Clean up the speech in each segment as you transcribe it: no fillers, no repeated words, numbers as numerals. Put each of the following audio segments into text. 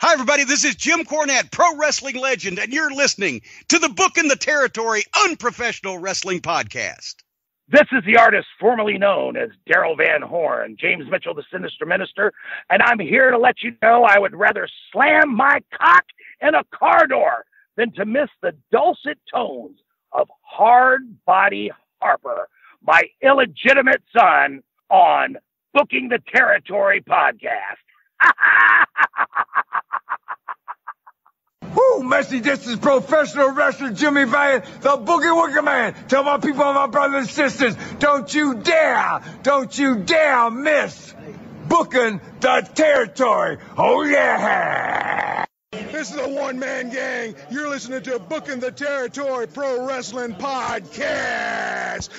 Hi, everybody. This is Jim Cornette, pro wrestling legend, and you're listening to the Book in the Territory Unprofessional Wrestling Podcast. This is the artist formerly known as Daryl Van Horn, James Mitchell, the Sinister Minister, and I'm here to let you know I would rather slam my cock in a car door than to miss the dulcet tones of Hard Body Harper, my illegitimate son, on Booking the Territory podcast. Woo, Messi, this is professional wrestler Jimmy Valiant, the Boogie Woogie Man. Tell my people and my brothers and sisters, don't you dare miss Booking the Territory. Oh, yeah. This is a one-man gang. You're listening to Booking the Territory Pro Wrestling Podcast.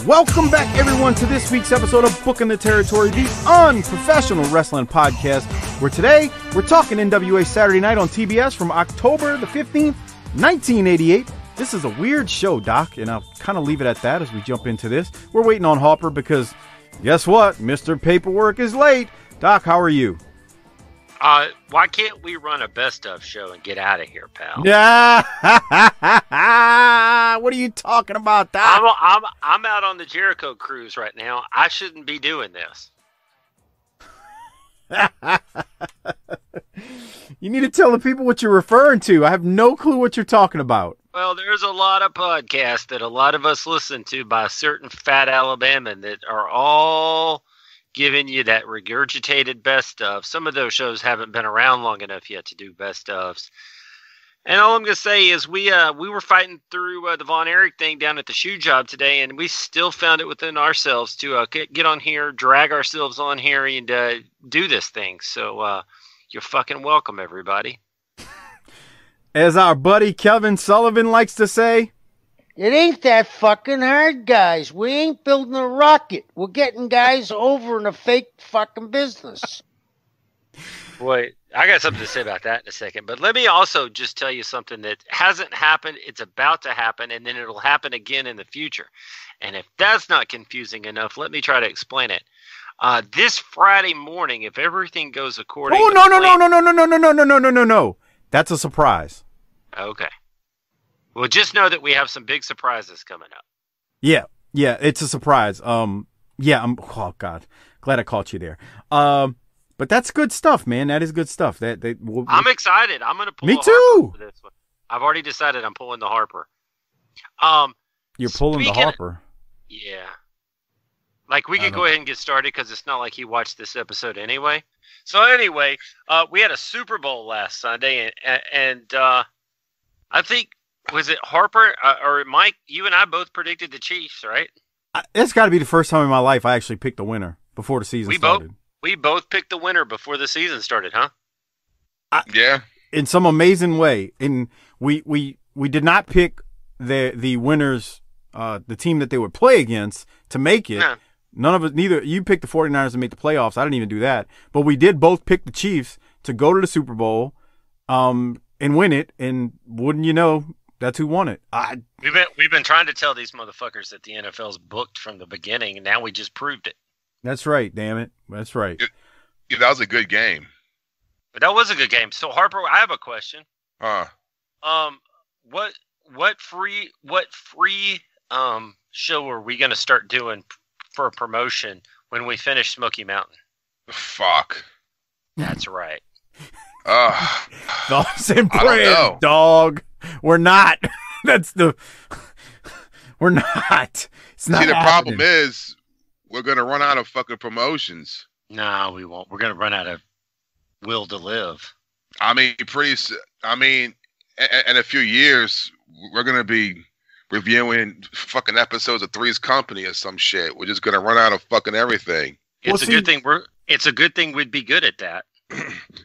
Welcome back, everyone, to this week's episode of Booking the Territory, the unprofessional wrestling podcast, where today we're talking NWA Saturday Night on TBS from October the 15th, 1988. This is a weird show, Doc, and I'll kind of leave it at that as we jump into this. We're waiting on Hopper because, guess what? Mr. Paperwork is late. Doc, how are you? Why can't we run a best of show and get out of here, pal? Yeah. What are you talking about, Doc? I'm out on the Jericho cruise right now. I shouldn't be doing this. You need to tell the people what you're referring to. I have no clue what you're talking about. Well, there's a lot of podcasts that a lot of us listen to by a certain fat Alabaman that are all giving you that regurgitated best of. Some of those shows haven't been around long enough yet to do best ofs. And all I'm going to say is we were fighting through the Von Erich thing down at the shoe job today, and we still found it within ourselves to get on here, drag ourselves on here, and do this thing. So you're fucking welcome, everybody. As our buddy Kevin Sullivan likes to say, it ain't that fucking hard, guys. We ain't building a rocket. We're getting guys over in a fake fucking business. Boy, I got something to say about that in a second. But let me also just tell you something that hasn't happened. It's about to happen, and then it'll happen again in the future. And if that's not confusing enough, let me try to explain it. This Friday morning, if everything goes according to plan... No. That's a surprise. Okay. Well, just know that we have some big surprises coming up. Yeah, it's a surprise. Oh God, glad I caught you there. But that's good stuff, man. That is good stuff. I'm excited. I'm gonna pull. Me too. For this one. I've already decided I'm pulling the Harper. You're pulling the Harper. Yeah. Like we could go ahead and get started because it's not like he watched this episode anyway. So anyway, we had a Super Bowl last Sunday, and I think. Was it Harper or Mike? You and I both predicted the Chiefs, right? It's got to be the first time in my life I actually picked a winner before the season started. We both picked the winner before the season started, huh? Yeah. In some amazing way. And we did not pick the winners, the team that they would play against to make it. No. None of us, neither. You picked the 49ers to make the playoffs. I didn't even do that. But we did both pick the Chiefs to go to the Super Bowl and win it. And wouldn't you know, that's who won it. We've been trying to tell these motherfuckers that the NFL's booked from the beginning, and now we just proved it. That's right, damn it. That's right. Yeah, that was a good game. But that was a good game. So Harper, I have a question. What free show are we gonna start doing for a promotion when we finish Smoky Mountain? Fuck. That's right. Thoughts and prayers, dog. We're not. We're not. It's not. See, the problem is we're going to run out of fucking promotions. No, we won't. We're going to run out of will to live. I mean, in a few years, we're going to be reviewing fucking episodes of Three's Company or some shit. We're just going to run out of fucking everything. It's a good thing we'd be good at that.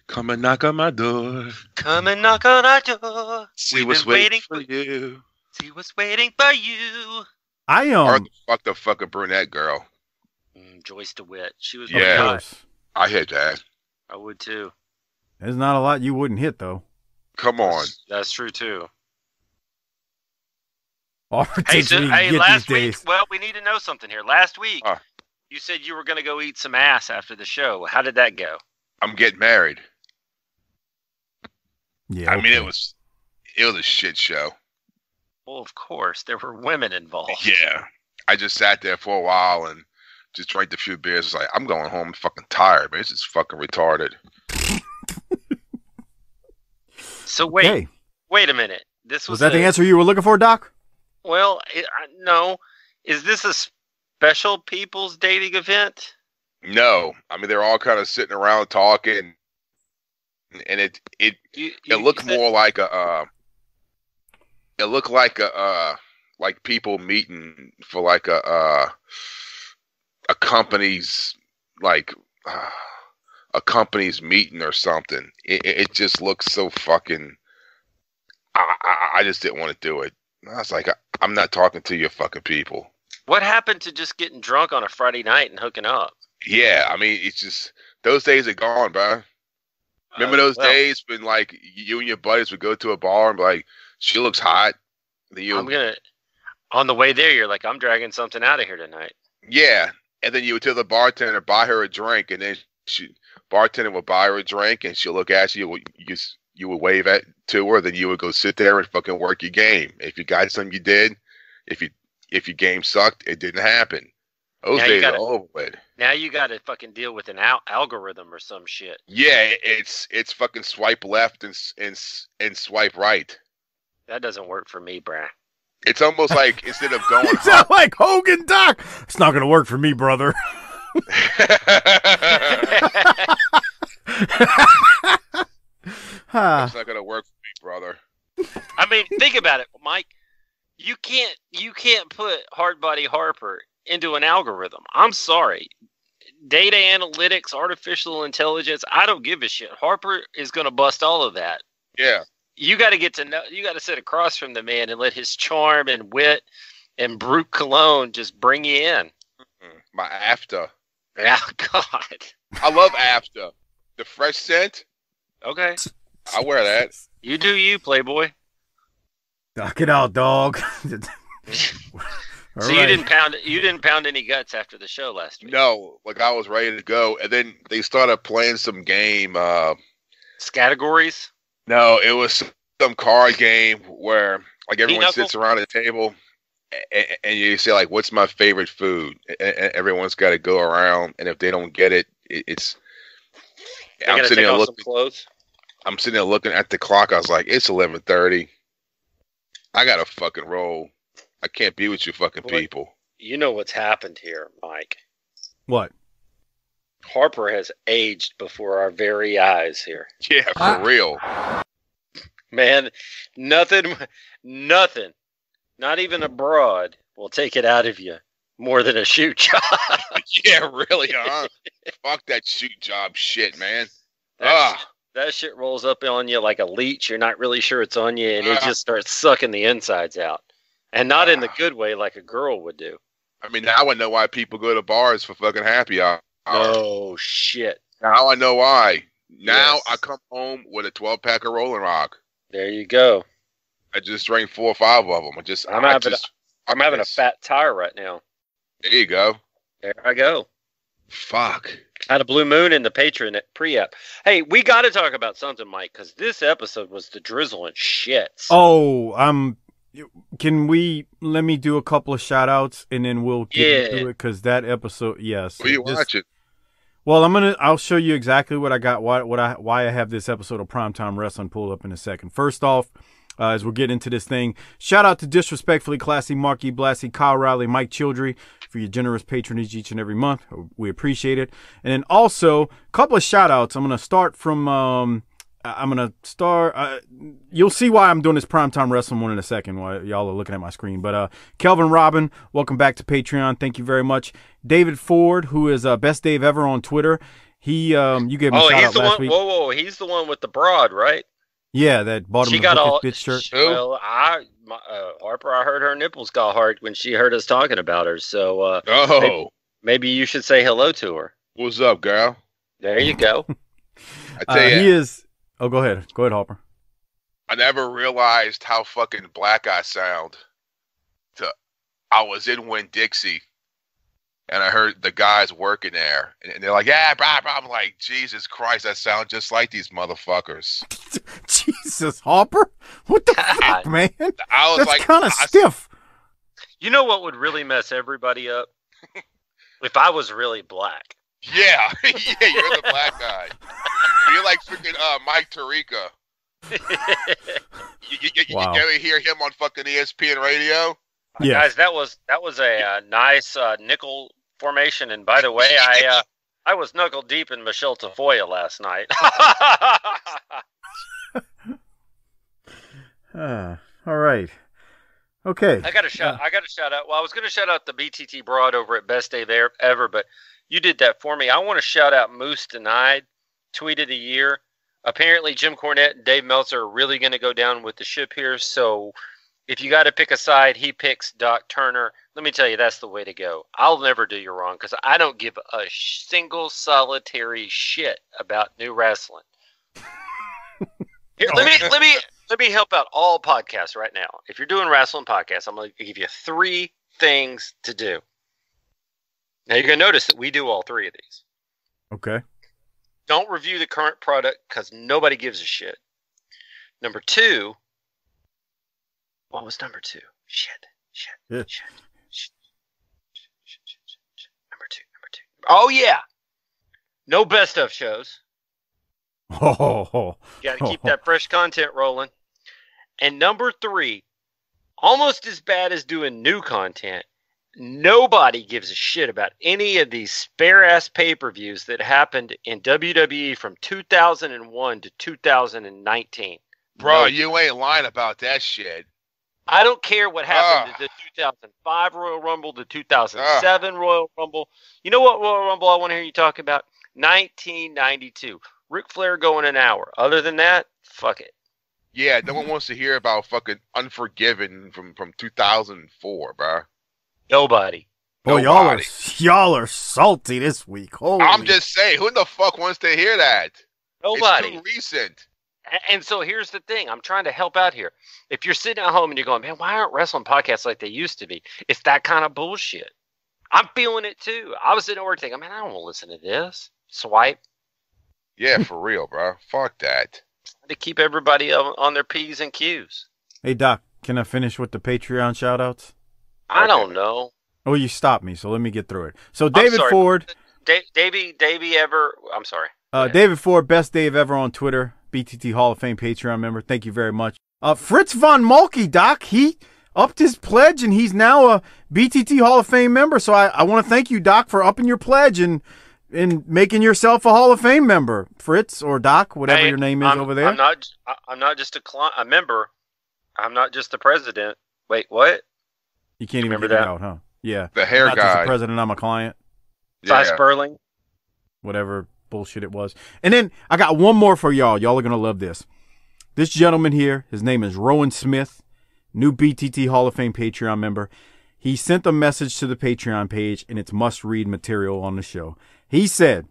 Come and knock on my door. Come and knock on our door. See what's waiting for you. See what's waiting for you. Or the fucking brunette girl. Joyce DeWitt. She was I hate that. I would too. There's not a lot you wouldn't hit, though. Come on. That's true, too. Hey, last week, well, we need to know something here. Last week, you said you were going to go eat some ass after the show. How did that go? I'm getting married. Yeah. I mean, it was a shit show. Well, of course. There were women involved. Yeah. I just sat there for a while and just drank a few beers. It's like, I'm going home. I'm fucking tired, man. This is fucking retarded. So wait a minute. This was that the answer you were looking for, Doc? Well, no. Is this a special people's dating event? No. I mean, they're all kind of sitting around talking, and it looked more like like people meeting for like a company's a company's meeting or something. It just looks so fucking. I just didn't want to do it. I was like, I'm not talking to your fucking people. What happened to just getting drunk on a Friday night and hooking up? Yeah, I mean, it's just those days are gone, bro. Remember those days when like you and your buddies would go to a bar and be like, she looks hot. On the way there, you're like, I'm dragging something out of here tonight. Yeah, and then you would tell the bartender, buy her a drink, and then bartender would buy her a drink, and she'll look at you. You would wave to her, then you would go sit there and fucking work your game. If you got something, you did. If your game sucked, it didn't happen. Those days are over with. Now you got to fucking deal with an algorithm or some shit. Yeah, it's fucking swipe left and swipe right. That doesn't work for me, bruh. It's almost like instead of going, it's not like Hogan, Doc. It's not gonna work for me, brother. It's not gonna work for me, brother. I mean, think about it, Mike. You can't put Hardbody Harper into an algorithm. I'm sorry. Data analytics, artificial intelligence, I don't give a shit. Harper is gonna bust all of that. Yeah. You got to get to know. You got to sit across from the man and let his charm and wit and brute cologne just bring you in. My after. Oh God. I love after. The fresh scent. Okay. I wear that. You do you, Playboy. Knock it out, dog. So you didn't pound any guts after the show last week. No, like I was ready to go, and then they started playing some game. Categories. No, it was some card game where like everyone sits around a table and you say like, "What's my favorite food?" And everyone's got to go around, and if they don't get it, it's. I'm sitting there looking. I'm sitting there looking at the clock. I was like, "It's 11:30. I gotta fucking roll. I can't be with you fucking people." You know what's happened here, Mike? What? Harper has aged before our very eyes here. Yeah, for real. Man, nothing, not even a broad will take it out of you more than a shoot job. Yeah, really, huh? Fuck that shoot job shit, man. That shit rolls up on you like a leech. You're not really sure it's on you, and it just starts sucking the insides out. And not in the good way like a girl would do. I mean, now I know why people go to bars for fucking happy hour. Oh, shit. Now I know why. Now I come home with a 12-pack of Rolling Rock. There you go. I just drank 4 or 5 of them. I'm having a fat tire right now. There you go. There I go. Fuck. I had a blue moon in the Patron pre-app. Hey, we got to talk about something, Mike, because this episode was the drizzling shits. Oh, let me do a couple of shout outs and then we'll get into it because that episode, yes. What are you watching? Well, I'll show you exactly what I got, why I have this episode of Primetime Wrestling pulled up in a second. First off, as we're getting into this thing, shout out to Disrespectfully Classy, Marky Blassie, Kyle Riley, Mike Childry for your generous patronage each and every month. We appreciate it. And then also, a couple of shout outs. I'm going to start from, you'll see why I'm doing this Primetime Wrestling one in a second while y'all are looking at my screen. But Kelvin Robin, welcome back to Patreon. Thank you very much. David Ford, who is Best Dave Ever on Twitter. You gave him a shout out last week. Whoa, he's the one with the broad, right? Yeah, that bottom of the bitch shirt. Well, Harper, I heard her nipples got hard when she heard us talking about her. So, maybe you should say hello to her. What's up, girl? There you go. I tell you, Oh, go ahead. Go ahead, Hopper. I never realized how fucking black I sound. I was in Winn-Dixie, and I heard the guys working there, and they're like, "Yeah, blah, blah." I'm like, Jesus Christ, I sound just like these motherfuckers. Jesus, Hopper? What the fuck, man? I was That's kind of stiff. You know what would really mess everybody up? If I was really black. Yeah, yeah, you're the black guy. You're like freaking Mike Tirica. You ever hear him on fucking ESPN radio? Yeah. Guys, that was a nice nickel formation, and by the way, I was knuckle deep in Michelle Tafoya last night. All right. Okay. I got to shout out. Well, I was going to shout out the BTT broad over at Best Day Ever, but you did that for me. I want to shout out Moose Denied, Tweet of the Year. Apparently, Jim Cornette and Dave Meltzer are really going to go down with the ship here. So, if you got to pick a side, he picks Doc Turner. Let me tell you, that's the way to go. I'll never do you wrong because I don't give a single solitary shit about new wrestling. Here, let me help out all podcasts right now. If you're doing wrestling podcasts, I'm going to give you 3 things to do. Now, you're going to notice that we do all 3 of these. Okay. Don't review the current product because nobody gives a shit. Number 2. What was number 2? Shit. Number two. Oh, yeah. No best of shows. Oh. Got to keep that fresh content rolling. And number 3, almost as bad as doing new content, nobody gives a shit about any of these spare-ass pay-per-views that happened in WWE from 2001 to 2019. Bro, you ain't lying about that shit. I don't care what happened to the 2005 Royal Rumble, the 2007 Royal Rumble. You know what Royal Rumble I want to hear you talk about? 1992. Ric Flair going an hour. Other than that, fuck it. Yeah, no one wants to hear about fucking Unforgiven from 2004, bro. Nobody. Boy, y'all are salty this week. Holy. I'm just saying, who the fuck wants to hear that? Nobody. It's too recent. And so here's the thing. I'm trying to help out here. If you're sitting at home and you're going, man, why aren't wrestling podcasts like they used to be? It's that kind of bullshit. I'm feeling it too. I was sitting at work thinking, man, I don't want to listen to this. Swipe. Yeah, for real, bro. Fuck that. To keep everybody on their P's and Q's. Hey, Doc, can I finish with the Patreon shout-outs? I don't know. Oh, you stopped me, so let me get through it. So David Ford. Davey Ever. I'm sorry. David Ford, best Dave ever on Twitter. BTT Hall of Fame Patreon member. Thank you very much. Fritz von Malky, Doc, he upped his pledge, and he's now a BTT Hall of Fame member. So I want to thank you, Doc, for upping your pledge and making yourself a Hall of Fame member. Fritz or Doc, whatever your name is over there. I'm not just a member. I'm not just the president. Wait, what? You can't even remember that out, huh? Yeah. The hair not guy. Just the president, I'm a client. Yeah. Sperling. Whatever bullshit it was. And then I got one more for y'all. Y'all are going to love this. This gentleman here, his name is Rowan Smith, new BTT Hall of Fame Patreon member. He sent a message to the Patreon page, and it's must-read material on the show. He said,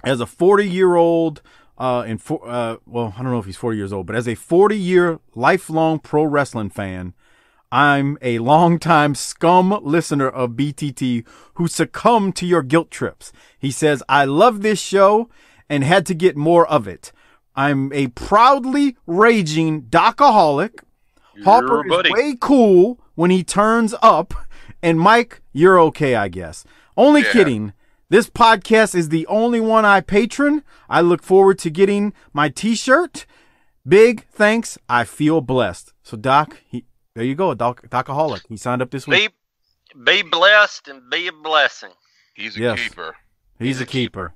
as a 40-year-old, well, I don't know if he's 40 years old, but as a 40-year lifelong pro wrestling fan, I'm a longtime scum listener of BTT who succumbed to your guilt trips. He says, I love this show and had to get more of it. I'm a proudly raging Doc-A-Holic. Hopper is way cool when he turns up. And Mike, you're okay, I guess. Only kidding. This podcast is the only one I patron. I look forward to getting my t-shirt. Big thanks. I feel blessed. So Doc, there you go, Doc-A-Holic. He signed up this week. Be blessed and be a blessing. He's a keeper. He's a keeper.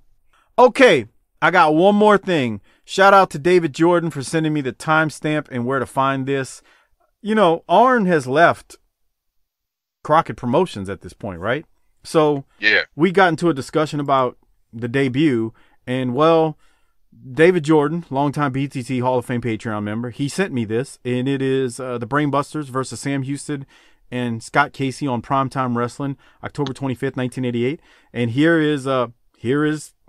Okay, I got one more thing. Shout out to David Jordan for sending me the timestamp and where to find this. You know, Arn has left Crockett Promotions at this point, right? So we got into a discussion about the debut, and well, David Jordan, longtime BTT Hall of Fame Patreon member, he sent me this, and it is the Brainbusters versus Sam Houston and Scott Casey on Primetime Wrestling, October 25th, 1988. And here is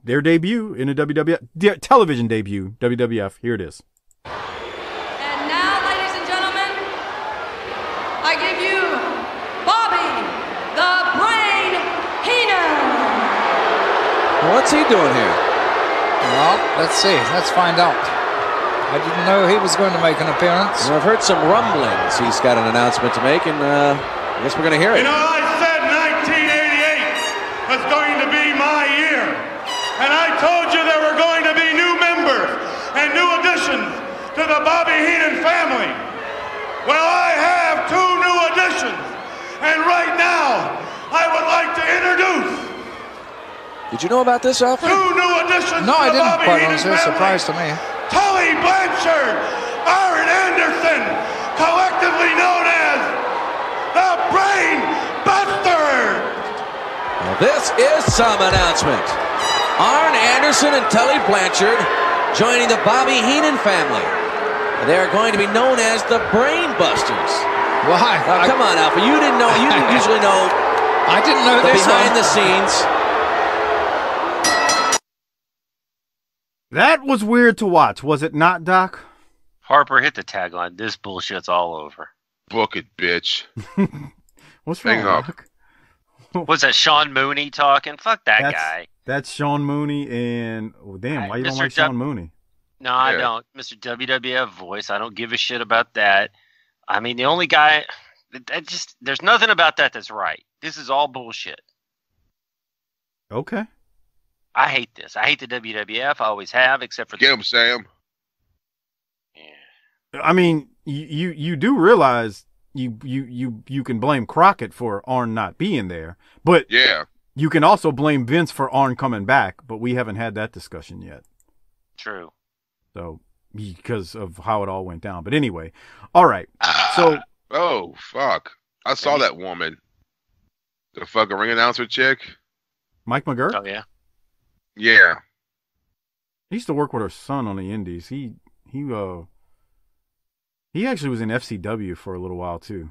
their debut in a WWF television debut, WWF. Here it is. And now, ladies and gentlemen, I give you Bobby the Brain Heenan. What's he doing here? Well, let's see. Let's find out. I didn't know he was going to make an appearance. Well, I've heard some rumblings. He's got an announcement to make, and I guess we're going to hear it. You know, I said 1988 was going to be my year. And I told you there were going to be new members and new additions to the Bobby Heenan family. Well, I have 2 new additions. And right now, I would like to introduce... Did you know about this, Alfred? 2 new additions No, to I the didn't, Bobby quite Heenan honestly. family. Surprise to me. Tully Blanchard, Aaron Anderson, collectively known as the Brain Buster. Well, this is some announcement. Arn Anderson and Tully Blanchard joining the Bobby Heenan family. They're going to be known as the Brain Busters. Why? Now, come on, Alfred. You didn't know. You didn't usually know. I didn't know the this behind the scenes. That was weird to watch, was it not, Doc? Harper, hit the tagline. This bullshit's all over. Book it, bitch. What's wrong, Hang up. Doc? Was that Sean Mooney talking? Fuck that guy. That's Sean Mooney and... Oh, damn, why you don't Mr. like Sean Mooney? No, I don't. Mr. WWF voice. I don't give a shit about that. I mean, the only guy... there's nothing about that that's right. This is all bullshit. Okay. I hate this. I hate the WWF. I always have, except for... Get him, Sam. Yeah. I mean, you do realize you can blame Crockett for Arn not being there, but Yeah. you can also blame Vince for Arn coming back, but we haven't had that discussion yet. True. So, because of how it all went down. But anyway, all right. So... Oh, fuck. I saw that woman. The fucking ring announcer chick. Mike McGurk? Oh, yeah. Yeah. He used to work with her son on the Indies. He actually was in FCW for a little while too.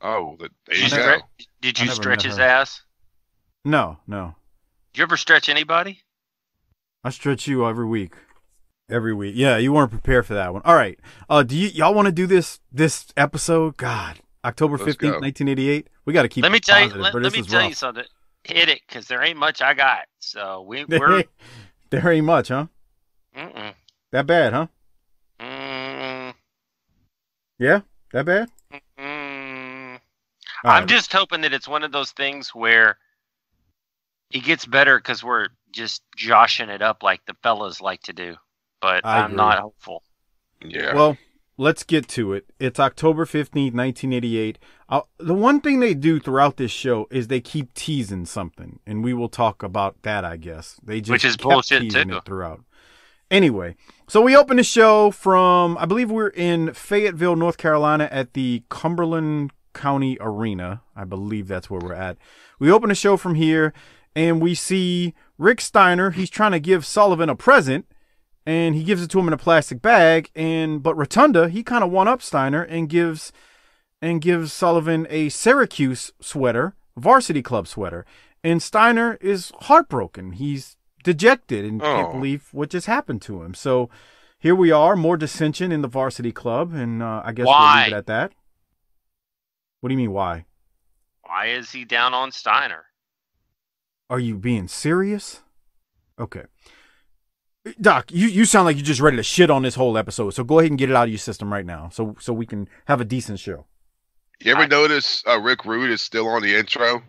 Oh, there you go. Did you stretch his her. ass? No. Did you ever stretch anybody? I stretch you every week. Every week. Yeah, you weren't prepared for that one. All right. Do y'all want to do this episode? God, October 15th, 1988. We got to keep. Let me tell you. positive, Let but me this is tell rough. you something. Hit it, because there ain't much I got. So we're. There ain't much, huh? Mm-mm. That bad, huh? Yeah, that bad. I'm just hoping that it's one of those things where it gets better because we're just joshing it up like the fellas like to do. But I'm not hopeful. Yeah. Well, let's get to it. It's October 15th, 1988. The one thing they do throughout this show is they keep teasing something, and we will talk about that, I guess. They just Which is kept bullshit, teasing too. it throughout. Anyway, so we open the show from, I believe we're in Fayetteville, North Carolina at the Cumberland County Arena. I believe that's where we're at. We open the show from here, and we see Rick Steiner. He's trying to give Sullivan a present, and he gives it to him in a plastic bag. But Rotunda, he kind of one-ups Steiner and gives Sullivan a Syracuse sweater, varsity club sweater. And Steiner is heartbroken. He's dejected and can't believe what just happened to him. So here we are, more dissension in the varsity club, and I guess we'll leave it at that. What do you mean, why? Why is he down on Steiner? Are you being serious? Okay. Doc, you sound like you're just ready to shit on this whole episode, so go ahead and get it out of your system right now so we can have a decent show. You ever notice Rick Rude is still on the intro?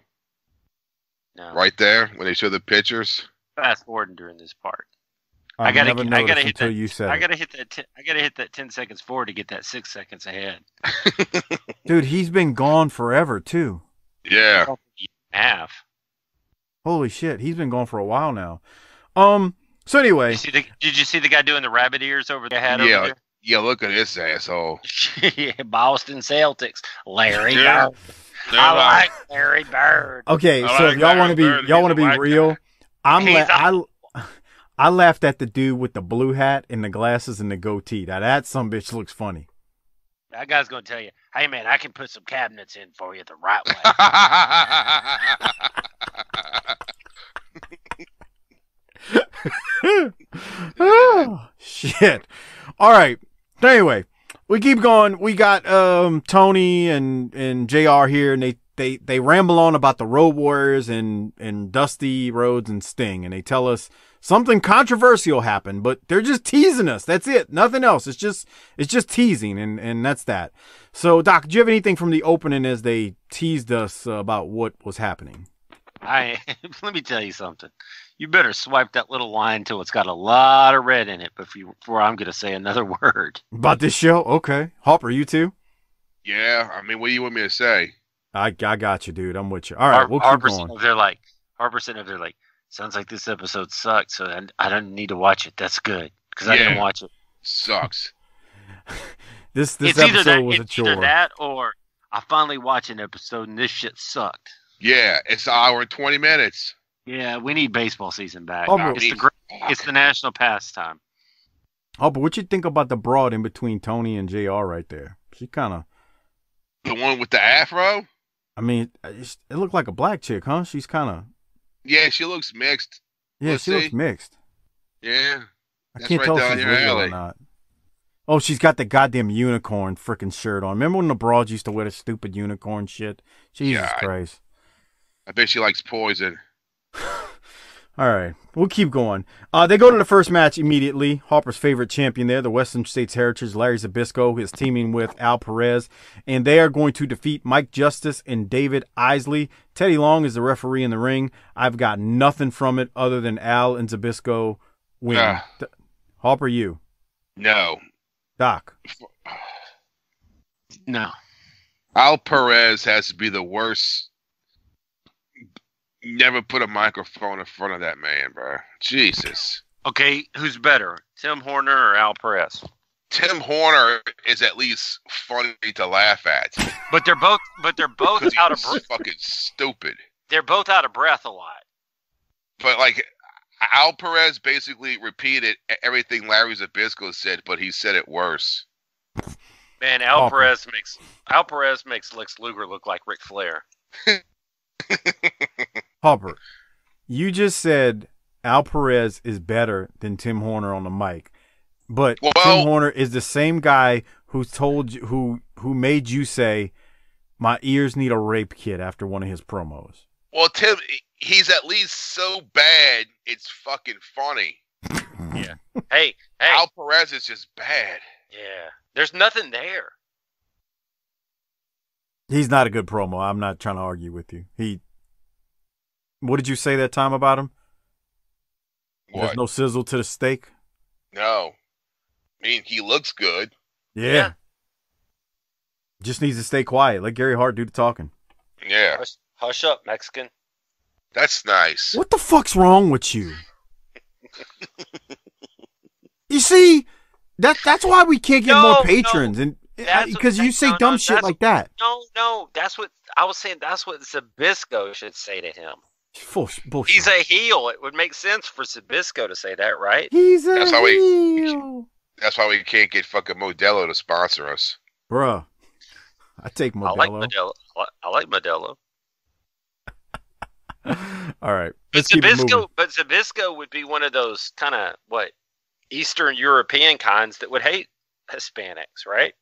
No. Right there when they show the pictures. Fast forwarding during this part. I gotta hit hit you said I gotta hit that 10 seconds forward to get that 6 seconds ahead. Dude, he's been gone forever too. Yeah. Half. Holy shit, he's been gone for a while now. So anyway, did you see the guy doing the rabbit ears over the hat? Yeah. Over there? Yeah. Look at this asshole. Yeah, Boston Celtics, Larry Yeah. Bird. I like Larry Bird. okay, I so like if y'all want to Larry be Bird. real, He's I laughed at the dude with the blue hat and the glasses and the goatee. Now that sumbitch looks funny. That guy's gonna tell you, "Hey man, I can put some cabinets in for you the right way." Oh, shit. All right. Anyway, we keep going. We got Tony and JR here, and they ramble on about the Road Warriors and Dusty Rhodes and Sting, and they tell us something controversial happened, but they're just teasing us. That's it. Nothing else. It's just teasing, and that's that. So, Doc, do you have anything from the opening as they teased us about what was happening? Let me tell you something. You better swipe that little line till it's got a lot of red in it before I'm going to say another word. About this show? Okay. Hopper, you too? Yeah, I mean, what do you want me to say? I got you, dude. I'm with you. All right, we'll keep going. Harper sitting over there like, sounds like this episode sucked, so I don't need to watch it. That's good, because I didn't watch it. Sucks. This episode was a chore. Either that or I finally watched an episode and this shit sucked. Yeah, it's an hour and 20 minutes. Yeah, we need baseball season back. Oh, it's the national pastime. Oh, but what you think about the broad in between Tony and JR right there? She kind of... The one with the afro? I mean, it looked like a black chick, huh? She's kind of... Yeah, she looks mixed. Yeah, she looks mixed. Yeah. I can't tell if she's real or not. Oh, she's got the goddamn unicorn freaking shirt on. Remember when the broads used to wear the stupid unicorn shit? Jesus Christ. I bet she likes poison. All right, we'll keep going. They go to the first match immediately. Harper's favorite champion there, the Western States Heritage, Larry Zbyszko, is teaming with Al Perez, and they are going to defeat Mike Justice and David Isley. Teddy Long is the referee in the ring. I've got nothing from it other than Al and Zbyszko win. Harper, you? No. Doc? No. Al Perez has to be the worst. Never put a microphone in front of that man, bro. Jesus. Okay, who's better, Tim Horner or Al Perez? Tim Horner is at least funny to laugh at. But they're both out of breath. Fucking stupid. They're both out of breath a lot. But like Al Perez basically repeated everything Larry Zbyszko said, but he said it worse. Man, Al Perez makes Lex Luger look like Ric Flair. Hopper, you just said Al Perez is better than Tim Horner on the mic, but Tim Horner is the same guy who told you who made you say my ears need a rape kit after one of his promos. Well, Tim, he's at least so bad it's fucking funny. Yeah. Hey, Al Perez is just bad. Yeah. There's nothing there. He's not a good promo. I'm not trying to argue with you. What did you say that time about him? What? There's no sizzle to the steak? No. I mean, he looks good. Yeah. Just needs to stay quiet. Let Gary Hart do the talking. Yeah. Hush up, Mexican. That's nice. What the fuck's wrong with you? You see, that's why we can't get more patrons, and because you say dumb shit like that. No, that's what I was saying. That's what Zbyszko should say to him. Full bullshit. He's a heel. It would make sense for Zbyszko to say that, right? He's a heel. That's why we can't get fucking Modelo to sponsor us. Bruh. I take Modelo. I like Modelo. All right. But Zbyszko would be one of those kind of, Eastern European kinds that would hate Hispanics, right?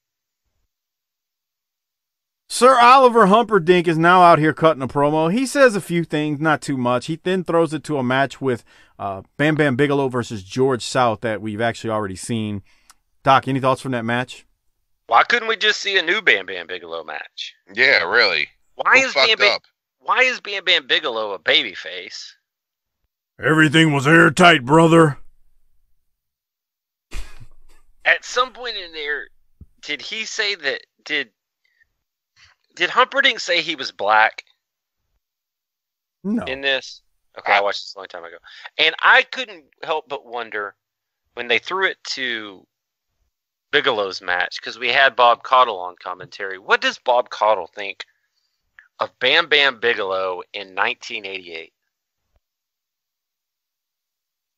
Sir Oliver Humperdink is now out here cutting a promo. He says a few things, not too much. He then throws it to a match with Bam Bam Bigelow versus George South that we've actually already seen. Doc, any thoughts from that match? Why couldn't we just see a new Bam Bam Bigelow match? Yeah, really. Why is Bam Bam Bigelow a babyface? Everything was airtight, brother. At some point in there, did he say that? Did Humperdink say he was black? No. In this? Okay, I watched this a long time ago. And I couldn't help but wonder when they threw it to Bigelow's match, because we had Bob Caudle on commentary. What does Bob Caudle think of Bam Bam Bigelow in 1988?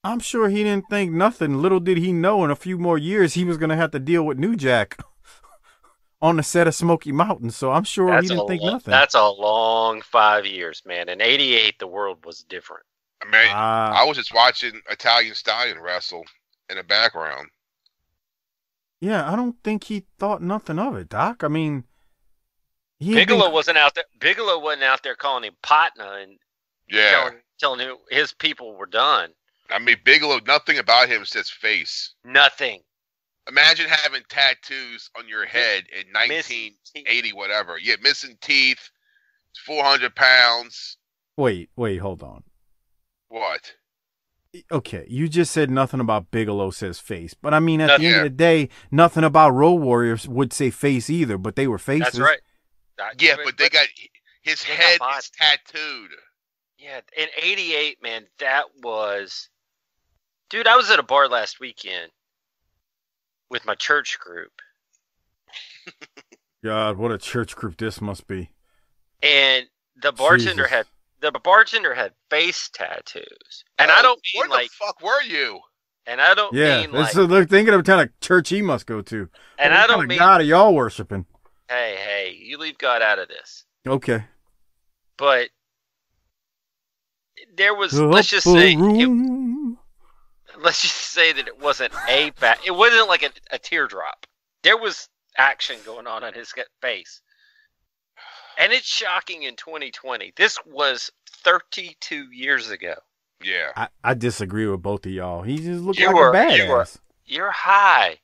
I'm sure he didn't think nothing. Little did he know in a few more years he was going to have to deal with New Jack on the set of Smoky Mountain. So I'm sure he didn't think nothing. That's a long 5 years, man. In 88, the world was different. I mean, I was just watching Italian Stallion wrestle in the background. Yeah, I don't think he thought nothing of it, Doc. I mean, Bigelow wasn't out there. Bigelow wasn't out there calling him Patna and telling him his people were done. I mean, Bigelow, nothing about him says face. Nothing. Imagine having tattoos on your head in 1980, whatever. Yeah, missing teeth, 400 pounds. Wait, hold on. What? Okay, you just said nothing about Bigelow says face. But I mean, at the end of the day, nothing about Road Warriors would say face either, but they were faces. That's right. Yeah, but they got his head is tattooed. Yeah, in 88, man, that was... Dude, I was at a bar last weekend with my church group. God, what a church group this must be. And the bartender had face tattoos. And I don't mean where the fuck were you? And I don't mean like... They're thinking of the kind of church he must go to. And I don't mean... What God are y'all worshiping? Hey, you leave God out of this. Okay. But there was, let's just say that it wasn't it wasn't like a teardrop. There was action going on his face. And it's shocking in 2020. This was 32 years ago. Yeah. I disagree with both of y'all. He just looked like a badass. You're high.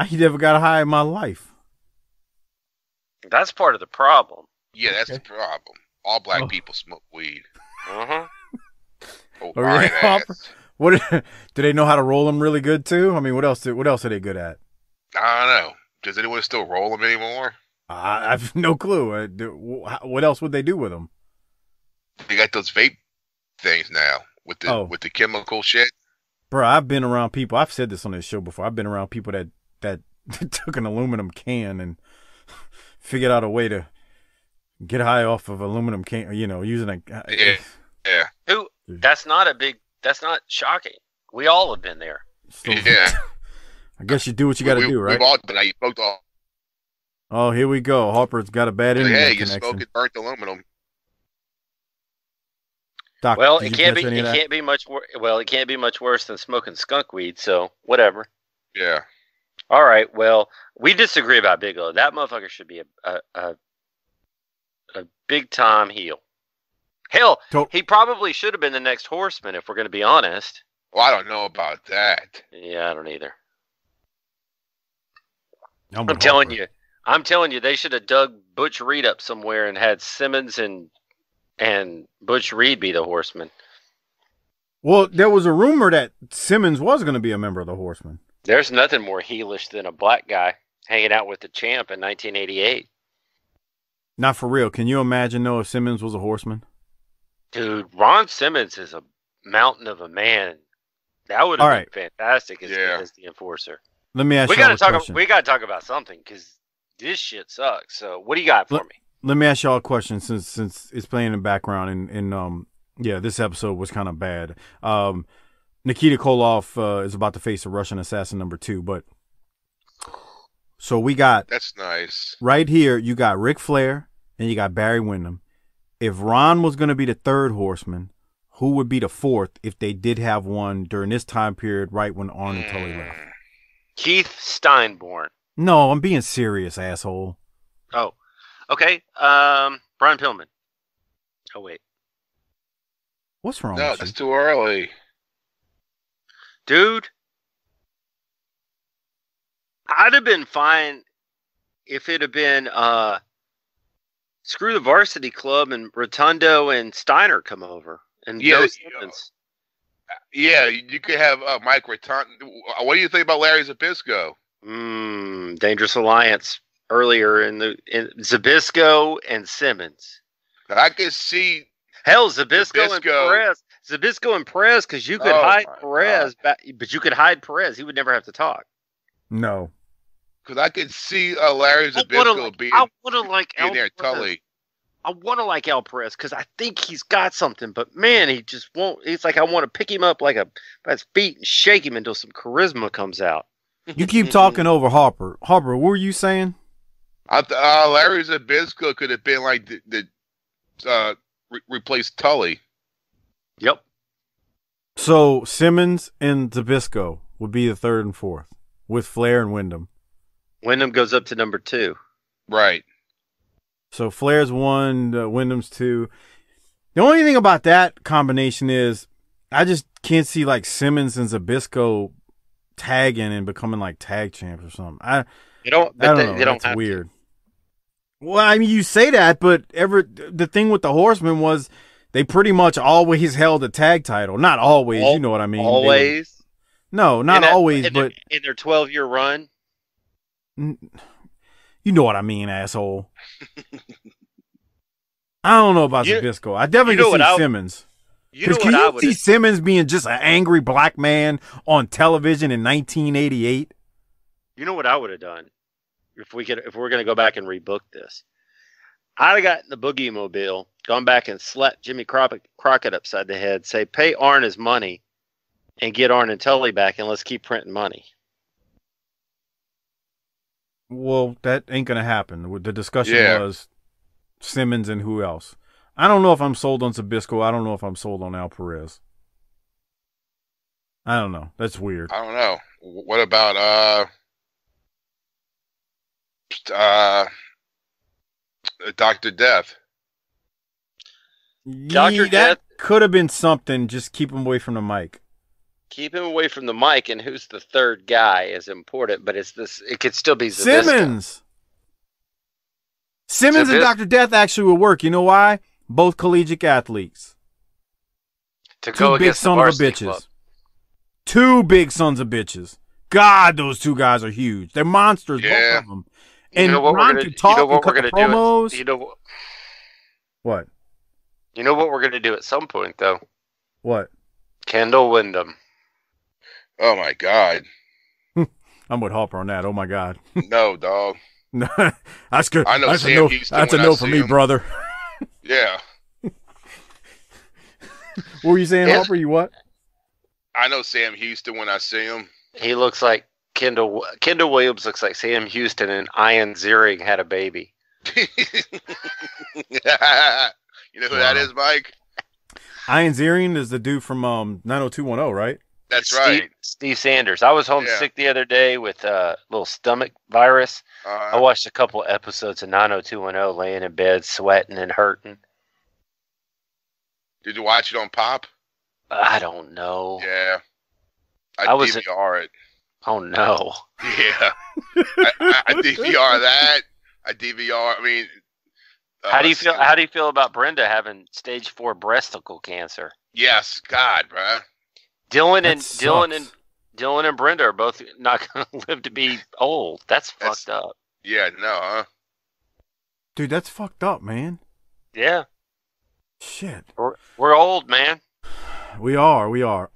He never got high in my life. That's part of the problem. Yeah, that's the problem. All black people smoke weed. Uh-huh. What do they know how to roll them really good too? I mean, what else are they good at? I don't know. Does anyone still roll them anymore? I have no clue. What else would they do with them? They got those vape things now with the chemical shit. Bro, I've been around people. I've said this on this show before. I've been around people that took an aluminum can and figured out a way to get high off of aluminum can. You know, using a yeah. Who? That's not shocking. We all have been there. So, yeah. I guess you do what you got to do, right? We've all done that. You smoked all. Oh, here we go. Harper's got a bad internet you connection. smoking burnt aluminum. Doc, well, it can't be much worse than smoking skunk weed. So whatever. Yeah. All right. Well, we disagree about Bigelow. That motherfucker should be a big time heel. Hell, he probably should have been the next Horseman if we're going to be honest. Well, I don't know about that. Yeah, I don't either. I'm telling you, they should have dug Butch Reed up somewhere and had Simmons and Butch Reed be the Horseman. Well, there was a rumor that Simmons was going to be a member of the Horsemen. There's nothing more heelish than a black guy hanging out with the champ in 1988. Not for real. Can you imagine, though, if Simmons was a Horseman? Dude, Ron Simmons is a mountain of a man. That would have been fantastic as the enforcer. Let me ask you a question. We got to talk about something because this shit sucks. So what do you got for me? Let me ask y'all a question since it's playing in the background and this episode was kind of bad. Nikita Koloff is about to face a Russian assassin number 2, but so we got that's nice. Right here, you got Ric Flair and you got Barry Windham. If Ron was going to be the third Horseman, who would be the fourth if they did have one during this time period, right when Arn and Tully left? Keith Steinborn. No, I'm being serious, asshole. Oh, okay. Brian Pillman. Oh, wait. What's wrong with you? That's too early. Dude, I'd have been fine if it had been Screw the Varsity Club and Rotundo and Steiner come over. And yeah, you could have Mike Rotundo. What do you think about Larry Zbyszko? Dangerous Alliance earlier in Zbyszko and Simmons. I could see Zbyszko and Perez. Zbyszko and Perez, because you could hide Perez, but you could hide Perez. He would never have to talk. No. Because I could see Larry Zbyszko being there, Tully. I want to like Al Perez because I think he's got something, but man, he just won't. It's like I want to pick him up by his feet and shake him until some charisma comes out. You keep talking over Harper. Harper, what were you saying? Larry Zbyszko could have been like the replace Tully. Yep. So Simmons and Zbyszko would be the third and fourth, with Flair and Wyndham. Wyndham goes up to number 2. Right. So Flair's 1, Wyndham's 2. The only thing about that combination is I just can't see like Simmons and Zbyszko tagging and becoming like tag champs or something. I don't know. That's weird. To. Well, I mean, you say that, but the thing with the Horsemen was they pretty much always held a tag title. Not always, you know what I mean. Always? No, not always, but in their 12-year run. You know what I mean, asshole. I don't know about Zbyszko. I definitely can see Simmons. Because can you see Simmons being just an angry black man on television in 1988? You know what I would have done if we're going to go back and rebook this? I'd have gotten the Boogie Mobile, gone back and slapped Jimmy Crockett upside the head, say, pay Arn his money and get Arn and Tully back, and let's keep printing money. Well, that ain't going to happen. The discussion was Simmons and who else. I don't know if I'm sold on Zbyszko. I don't know if I'm sold on Al Perez. I don't know. That's weird. I don't know. What about Dr. Death? Dr. Death could have been something. Just keep him away from the mic. Keep him away from the mic, and who's the third guy is important, but it's this. It could still be Zbyszko. Simmons and Dr. Death actually will work. You know why? Both collegiate athletes. To go against the varsity club. Two big sons of bitches. God, those two guys are huge. They're monsters, both of them. And you know what Ron could talk we're going to promos. do? What? You know what we're going to do at some point, though? What? Kendall Wyndham. Oh, my God. I'm with Harper on that. Oh, my God. No, dog. No, that's good. I know that's Sam a no. Houston That's a no for me, brother. Yeah. What were you saying, Harper? You what? I know Sam Houston when I see him. He looks like Kendall Williams looks like Sam Houston and Ian Ziering had a baby. You know who that is, Mike? Ian Ziering is the dude from 90210, right? That's right. Steve Sanders. I was homesick the other day with a little stomach virus. I watched a couple episodes of 90210 laying in bed, sweating and hurting. Did you watch it on Pop? I don't know. Yeah. I DVR it. Oh, no. Yeah. I DVR that. I DVR, I mean. How do you feel about Brenda having stage 4 breasticle cancer? Yes, God, bro. Dylan and Brenda are both not going to live to be old. That's fucked up. Yeah, no, huh? Dude, that's fucked up, man. Yeah. Shit. We're old, man. We are.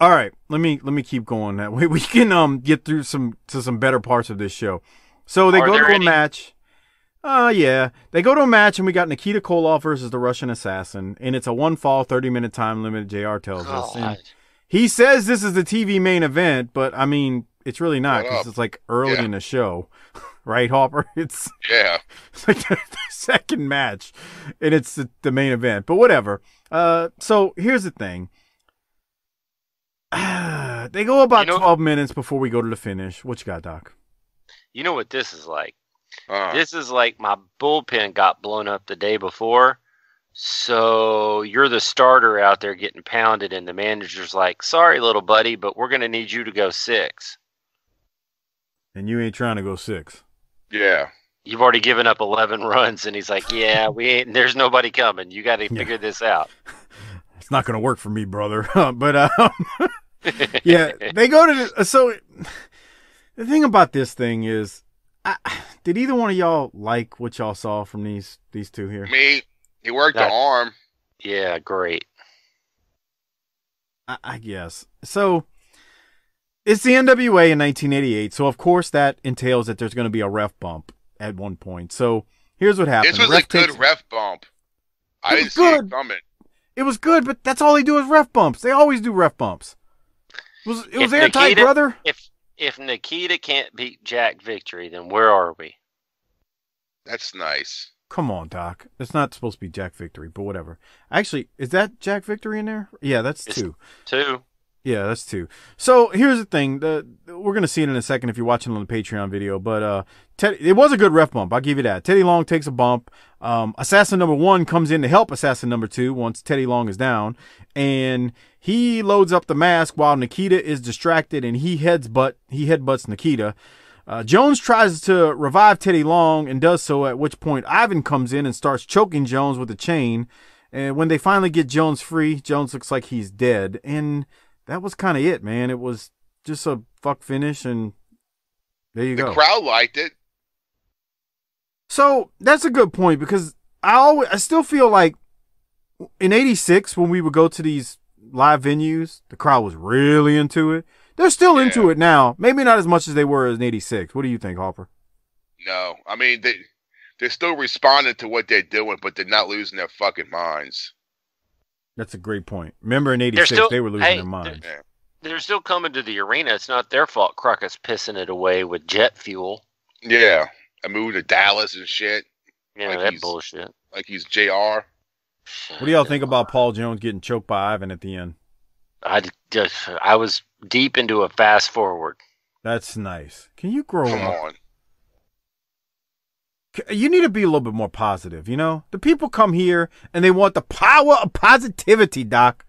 All right, let me keep going. That way we can get through some better parts of this show. So they go to a match. Yeah, they go to a match, and we got Nikita Koloff versus the Russian Assassin, and it's a 1-fall, 30-minute time limit. JR tells us. And he says this is the TV main event, but I mean, it's really not because it's like early in the show, right, Hopper? It's like the second match, and it's the main event. But whatever. So here's the thing. They go about 12 minutes before we go to the finish. What you got, Doc? You know what this is like? This is like my bullpen got blown up the day before. So you're the starter out there getting pounded, and the manager's like, sorry, little buddy, but we're going to need you to go 6. And you ain't trying to go 6. Yeah. You've already given up 11 runs, and he's like, yeah, we ain't. There's nobody coming. You got to figure this out. It's not going to work for me, brother. But, yeah, they go to so the thing about this thing is, did either one of y'all like what y'all saw from these two here? Me. He worked the arm. Yeah, great. I guess. So, it's the NWA in 1988, so of course that entails that there's going to be a ref bump at one point. So, here's what happened. This was a good ref bump. I didn't see it coming. It was good, but that's all they do is ref bumps. They always do ref bumps. It was airtight, brother. If Nikita can't beat Jack Victory, then where are we? That's nice. Come on, Doc. It's not supposed to be Jack Victory, but whatever. Actually, is that Jack Victory in there? Yeah, that's It's 2. 2. Yeah, that's 2. So here's the thing. We're going to see it in a second if you're watching on the Patreon video. But it was a good ref bump. I'll give you that. Teddy Long takes a bump. Assassin number 1 comes in to help Assassin number 2 once Teddy Long is down. And he loads up the mask while Nikita is distracted, and he headbutts Nikita. Jones tries to revive Teddy Long and does so, at which point Ivan comes in and starts choking Jones with a chain. And when they finally get Jones free, Jones looks like he's dead. And that was kind of it, man. It was just a fuck finish, and there you go. The crowd liked it. So that's a good point, because I still feel like in '86 when we would go to these live venues, the crowd was really into it. They're still into it now. Maybe not as much as they were in '86. What do you think, Harper? No, I mean they're still responding to what they're doing, but they're not losing their fucking minds. That's a great point. Remember in '86 they were losing their minds. They're still coming to the arena. It's not their fault. Crockett's pissing it away with jet fuel. Yeah, I moved to Dallas and shit. Yeah, like that bullshit. Like he's JR. What do y'all think about Paul Jones getting choked by Ivan at the end? I was deep into a fast forward. That's nice. Can you grow Come up? on. You need to be a little bit more positive, you know? The people come here and they want the power of positivity, Doc.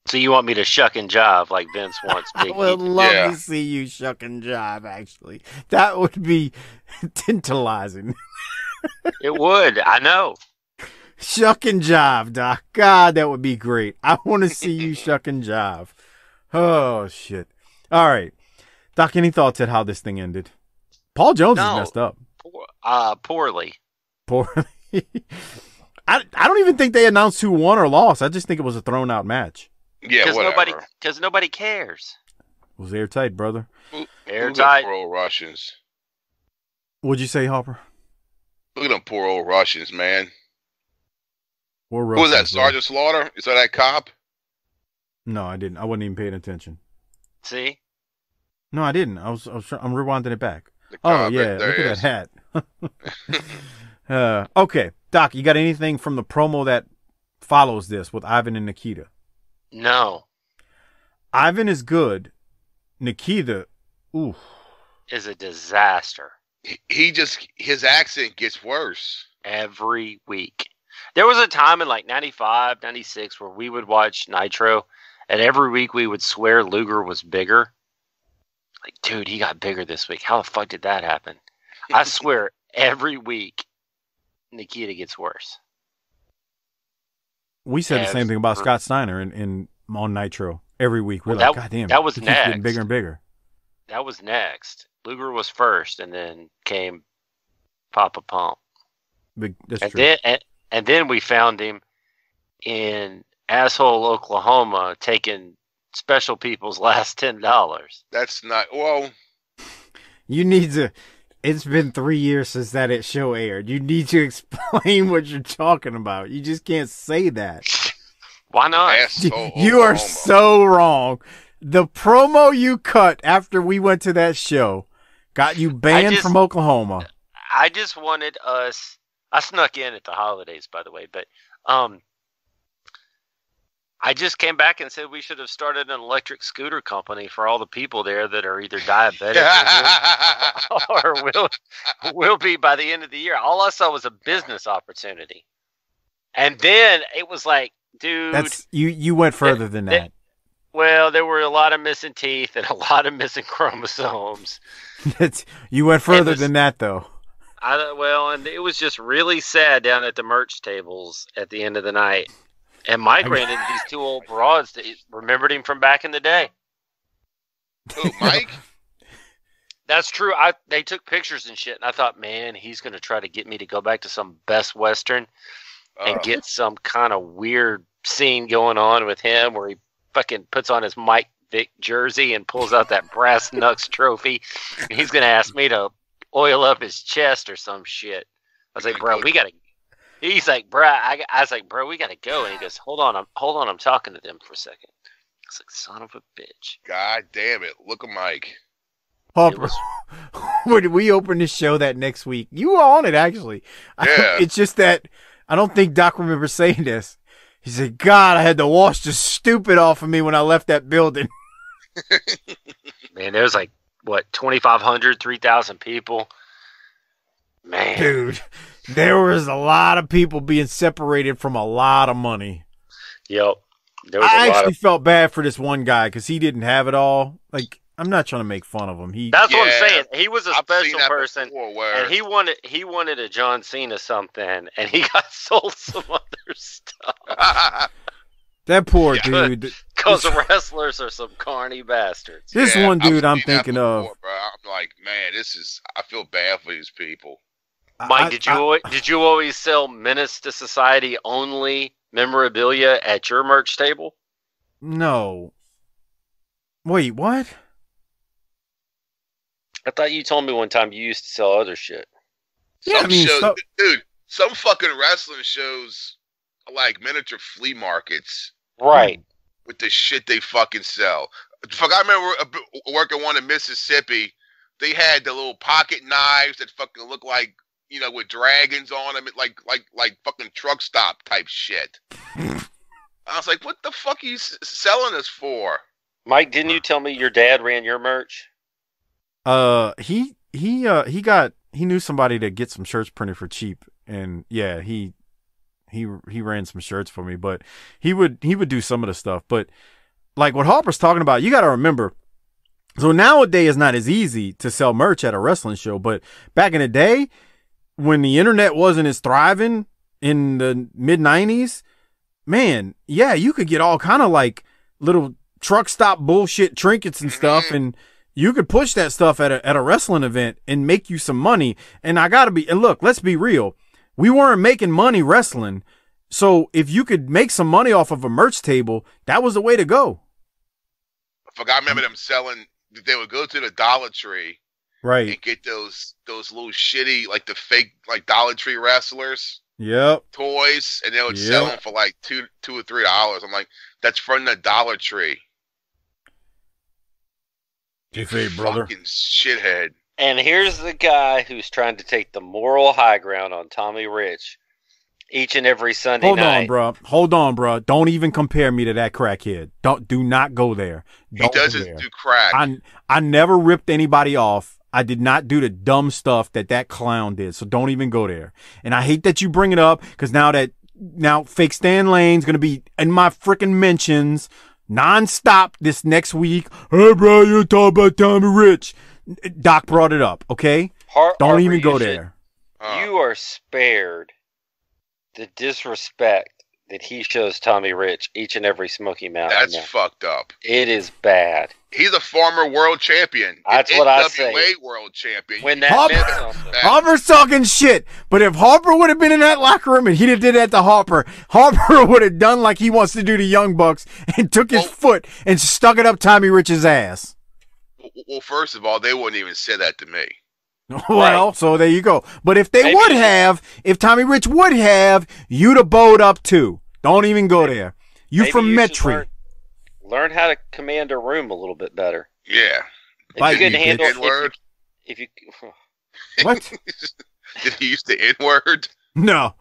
So you want me to shuck and jive like Vince wants me? I would love to see you shuck and jive, actually. That would be tantalizing. It would. I know. Shuck and jive, Doc. God, that would be great. I want to see you shuck and jive. Oh, shit. All right. Doc, any thoughts at how this thing ended? Paul Jones is messed up. Poorly. Poorly. I don't even think they announced who won or lost. I just think it was a thrown out match. Yeah, whatever. Because nobody cares. It was airtight, brother. Airtight. Poor old Russians. What'd you say, Hopper? Look at them poor old Russians, man. Who was that, Sergeant Slaughter? Is that cop? No, I didn't. I wasn't even paying attention. See? No, I didn't. I'm rewinding it back. Oh, yeah. Look at that hat. Okay. Doc, you got anything from the promo that follows this with Ivan and Nikita? No. Ivan is good. Nikita, ooh, is a disaster. His accent gets worse. Every week. There was a time in like 95, 96 where we would watch Nitro, and every week we would swear Luger was bigger. Like, dude, he got bigger this week. How the fuck did that happen? I swear, every week, Nikita gets worse. We said the same thing about Scott Steiner on Nitro. Every week, we're like, God damn, that was he next. keeps getting bigger and bigger. That was next. Luger was first, and then came Papa Pump. That's true. And then we found him in asshole Oklahoma taking special people's last $10. That's not, well. You need to, it's been 3 years since that show aired. You need to explain what you're talking about. You just can't say that. Why not? You are so wrong. The promo you cut after we went to that show got you banned from Oklahoma. I just wanted us. I snuck in at the holidays, by the way, but I just came back and said we should have started an electric scooter company for all the people there that are either diabetic or will be by the end of the year. All I saw was a business opportunity. And then it was like, dude. That's you went further than that. Well, there were a lot of missing teeth and a lot of missing chromosomes. You went further than that, though. And it was just really sad down at the merch tables at the end of the night. And Mike ran into these two old broads that remembered him from back in the day. Who, Mike? That's true. They took pictures and shit, and I thought, man, he's going to try to get me to go back to some Best Western and get some kind of weird scene going on with him where he fucking puts on his Mike Vick jersey and pulls out that brass knucks trophy. And he's going to ask me to oil up his chest or some shit. I was like, bro, we got to. He's like, bro. I was like, bro, we got to go. And he goes, hold on, I'm talking to them for a second. I was like, son of a bitch. God damn it. Look at Mike. Harper, when we opened this show that next week. You were on it, actually. Yeah. It's just that I don't think Doc remembers saying this. He said, God, I had to wash the stupid off of me when I left that building. Man, there's like, what, 2,500, 3,000 people? Man. Dude, there was a lot of people being separated from a lot of money. Yep. I actually felt bad for this one guy because he didn't have it all. Like, I'm not trying to make fun of him. That's what I'm saying. He was a special person, and he wanted a John Cena something, and he got sold some other stuff. That poor dude. Because wrestlers are some carny bastards. This one dude I'm thinking of. Bro. I'm like, man, I feel bad for these people. Mike, did you always sell Menace to Society only memorabilia at your merch table? No. Wait, what? I thought you told me one time you used to sell other shit. Dude, some fucking wrestling shows are like miniature flea markets. Right. With the shit they fucking sell. Fuck, I remember working one in Mississippi. They had the little pocket knives that fucking look like, you know, with dragons on them, like fucking truck stop type shit. I was like, what the fuck are you selling this for? Mike, didn't you tell me your dad ran your merch? He knew somebody to get some shirts printed for cheap, and yeah, he ran some shirts for me, but he would do some of the stuff. But like what Harper's talking about, you got to remember. So nowadays it's not as easy to sell merch at a wrestling show, but back in the day, when the internet wasn't as thriving in the mid 90s, man, yeah, you could get all kind of like little truck stop bullshit trinkets and stuff, and you could push that stuff at a wrestling event and make you some money. And look, let's be real. We weren't making money wrestling. So if you could make some money off of a merch table, that was the way to go. I remember them selling, they would go to the Dollar Tree. Right. And get those little shitty, like the fake, like Dollar Tree wrestlers. Yep. Toys. And they would sell them for like $2 or $3. I'm like, that's from the Dollar Tree. You brother. Fucking shithead. And here's the guy who's trying to take the moral high ground on Tommy Rich each and every Sunday night. Hold on, bro. Don't even compare me to that crackhead. Do not go there. He doesn't do crack. I never ripped anybody off. I did not do the dumb stuff that clown did. So don't even go there. And I hate that you bring it up because now fake Stan Lane's going to be in my freaking mentions nonstop this next week. Hey, bro, you talk about Tommy Rich. Doc brought it up, okay? Don't even go there. You are spared the disrespect that he shows Tommy Rich each and every Smoky Mountain. That's fucked up. It is bad. He's a former world champion. That's what I say. NWA world champion. When that meant something. Harper's talking shit, but if Harper would have been in that locker room and he'd have did that to Harper would have done like he wants to do to Young Bucks and took his foot and stuck it up Tommy Rich's ass. Well, first of all, they wouldn't even say that to me. Well, so there you go. But if they would have, if Tommy Rich would have, you'd have bowed up too. Don't even go there. You from Metri. Learn how to command a room a little bit better. Yeah. If you can handle N-word. If you what? Did he use the N-word? No.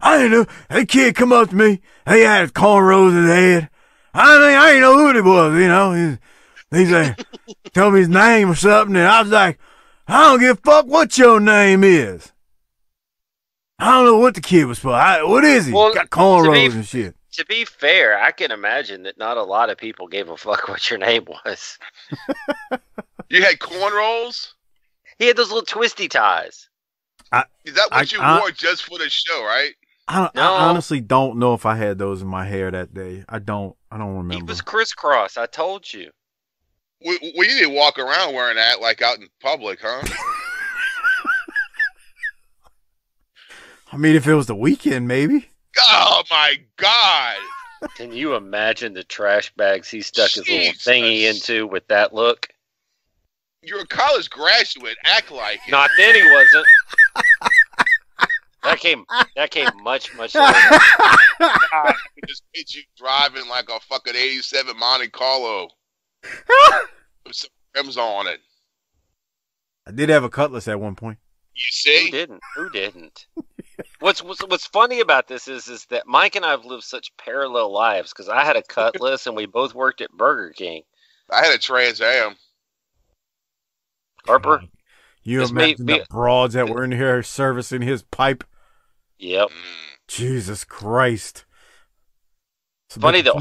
I didn't know. That kid come up to me. He had cornrows in his head. I didn't know who it was, you know. He's like, told me his name or something, and I was like, I don't give a fuck what your name is. I don't know what the kid was for. What is he? Got cornrows and shit. To be fair, I can imagine that not a lot of people gave a fuck what your name was. You had cornrows? He had those little twisty ties. Is that what you wore just for the show, right? I honestly don't know if I had those in my hair that day. I don't remember. He was crisscross. I told you. Well, you didn't walk around wearing that like out in public, huh? I mean, if it was the weekend, maybe. Oh my God! Can you imagine the trash bags he stuck his little thingy into with that look? You're a college graduate. Act like it. Not then he wasn't. That came much later. I could just picture you driving like a fucking '87 Monte Carlo. rims on it. I did have a Cutlass at one point. You see? Who didn't? What's funny about this is that Mike and I have lived such parallel lives because I had a Cutlass and we both worked at Burger King. I had a Trans Am. Harper? You imagine the broads that were in here servicing his pipe? Yep. Jesus Christ. It's funny that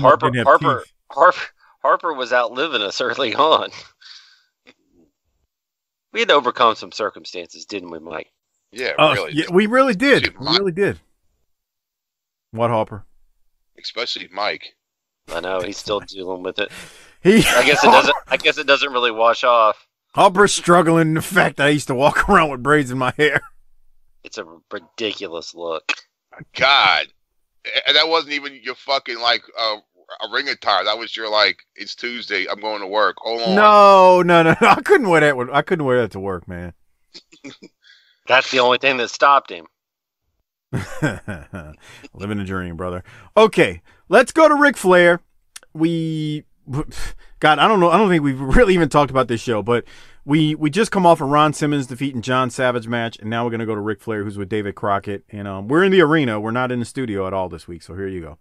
Harper was outliving us early on. We had to overcome some circumstances, didn't we, Mike? Yeah, really. Yeah, we really did. We really did. What, Harper? Especially Mike. I know he's still dealing with it. I guess it doesn't really wash off. Harper's struggling in the fact that I used to walk around with braids in my hair. It's a ridiculous look. God, and that wasn't even your fucking like a ring attire. That was your like, it's Tuesday, I'm going to work. Hold on. No. I couldn't wear that. I couldn't wear that to work, man. That's the only thing that stopped him. Living a dream, brother. Okay, let's go to Ric Flair. God, I don't know. I don't think we've really even talked about this show, but we just come off of Ron Simmons defeating John Savage match, and now we're going to go to Ric Flair, who's with David Crockett. And we're in the arena. We're not in the studio at all this week, so here you go.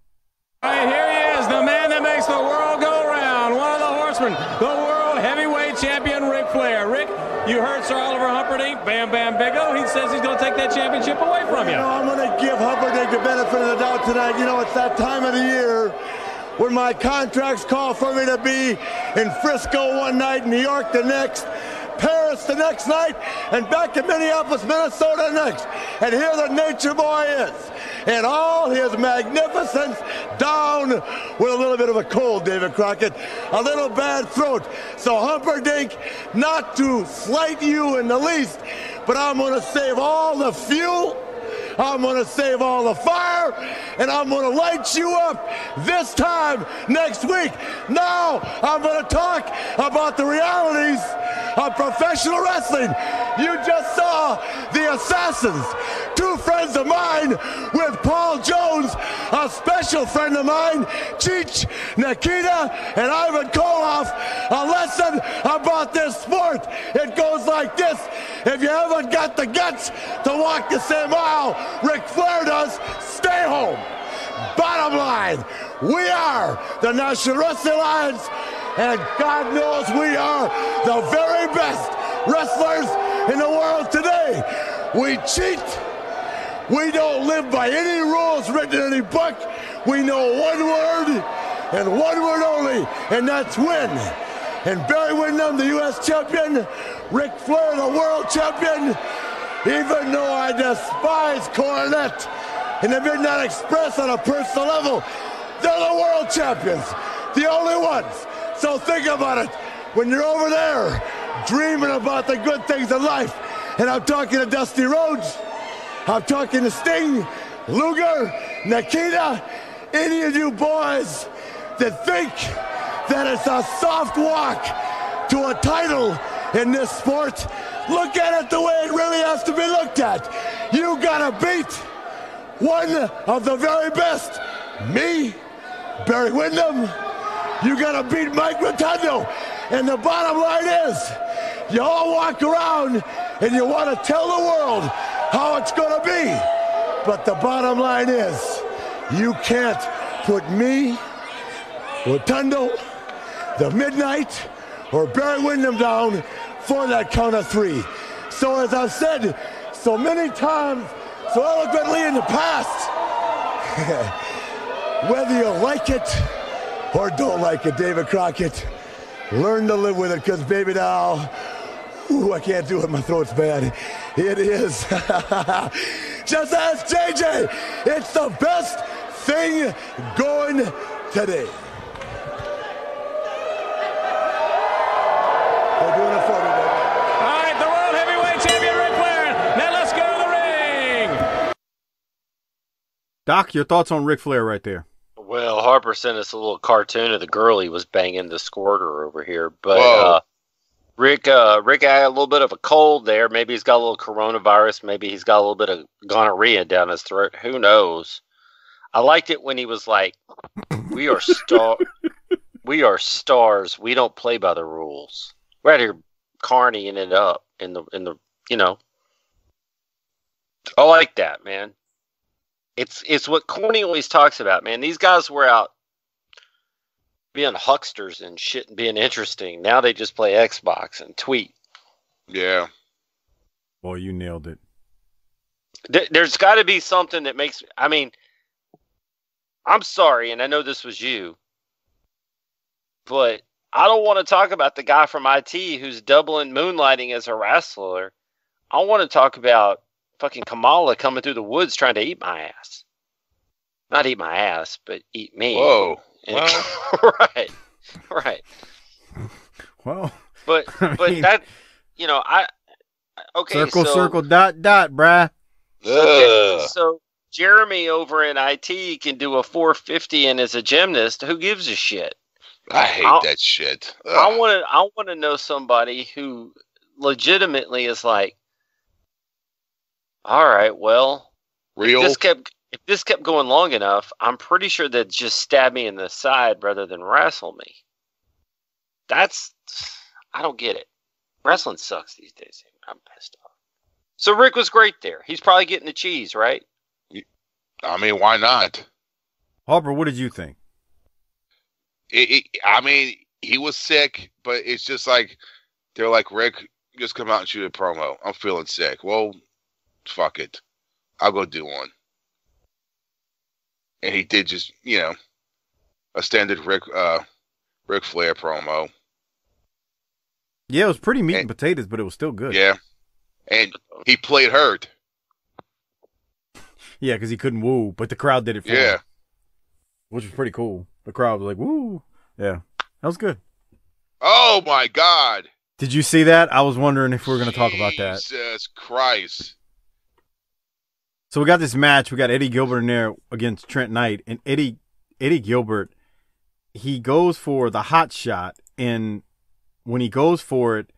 All right, here he is, the man that makes the world go round, one of the horsemen, the world heavyweight champion, Ric Flair. Rick, you heard Sir Oliver Humperdink, Bam Bam Biggo. He says he's going to take that championship away from you. I'm going to give Humperdink the benefit of the doubt tonight. It's that time of the year when my contracts call for me to be in Frisco one night, New York the next, Paris the next night, and back in Minneapolis, Minnesota next. And here the Nature Boy is, in all his magnificence, down with a little bit of a cold, David Crockett, a little bad throat. So Humperdink, not to slight you in the least, but I'm going to save all the fuel, I'm going to save all the fire, and I'm going to light you up this time next week. Now I'm going to talk about the realities of professional wrestling. You just saw the Assassins, two friends of mine with Paul Jones, a special friend of mine, Cheech, Nikita, and Ivan Koloff, a lesson about this sport. It goes like this. If you haven't got the guts to walk the same aisle Ric Flair does, stay home. Bottom line, we are the National Wrestling Alliance, and God knows we are the very best wrestlers in the world today. We cheat. We don't live by any rules written in any book. We know one word and one word only, and that's win. And Barry Windham, the U.S. champion, Ric Flair, the world champion, even though I despise Cornette and the Midnight Express on a personal level, they're the world champions, the only ones. So think about it. When you're over there dreaming about the good things in life, and I'm talking to Dusty Rhodes, I'm talking to Sting, Luger, Nikita, any of you boys that think that it's a soft walk to a title in this sport, look at it the way it really has to be looked at. You gotta beat one of the very best. Me, Barry Windham. You gotta beat Mike Rotundo. And the bottom line is, you all walk around and you want to tell the world how it's gonna be. But the bottom line is, you can't put me, Rotundo, the Midnight, or Barry Windham down for that count of three. So as I've said so many times, so eloquently in the past, whether you like it or don't like it, David Crockett, learn to live with it, because baby now, ooh, I can't do it, my throat's bad. It is. Just ask JJ, it's the best thing going today. They're doing it for me, baby. All right, the world heavyweight champion, Ric Flair. Now let's go to the ring. Doc, your thoughts on Ric Flair right there? Well, Harper sent us a little cartoon of the girl he was banging, the squirter over here. But Rick had a little bit of a cold there. Maybe he's got a little coronavirus. Maybe he's got a little bit of gonorrhea down his throat. Who knows? I liked it when he was like, we are stars. We don't play by the rules. We're out here carnying it up in the you know. I like that, man. It's what Corny always talks about, man. These guys were out being hucksters and shit and being interesting. Now they just play Xbox and tweet. Yeah. Boy, you nailed it. There's got to be something that makes. I mean, I'm sorry, and I know this was you, but I don't want to talk about the guy from IT who's doubling moonlighting as a wrestler. I want to talk about fucking Kamala coming through the woods trying to eat my ass. Not eat my ass, but eat me. Whoa. Well. Right. Well, but that, you know, okay. Circle, dot, bruh. So Jeremy over in IT can do a 450 and is a gymnast. Who gives a shit? I hate that shit. Ugh. I want to know somebody who legitimately is like, all right, well, real. If this kept going long enough, I'm pretty sure they'd just stab me in the side rather than wrestle me. I don't get it. Wrestling sucks these days. I'm pissed off. So Rick was great there. He's probably getting the cheese, right? I mean, why not? Harper, what did you think? I mean, he was sick, but it's just like, they're like, Rick, just come out and shoot a promo. I'm feeling sick. Well, fuck it. I'll go do one. And he did just, you know, a standard Ric Flair promo. Yeah, it was pretty meat and potatoes, but it was still good. Yeah. And he played hurt. Yeah, because he couldn't woo, but the crowd did it for him. Which was pretty cool. The crowd was like, woo. Yeah, that was good. Oh, my God. Did you see that? I was wondering if we were going to talk about that. Jesus Christ. So we got this match. We got Eddie Gilbert in there against Trent Knight. And Eddie Gilbert, he goes for the hot shot. And when he goes for it,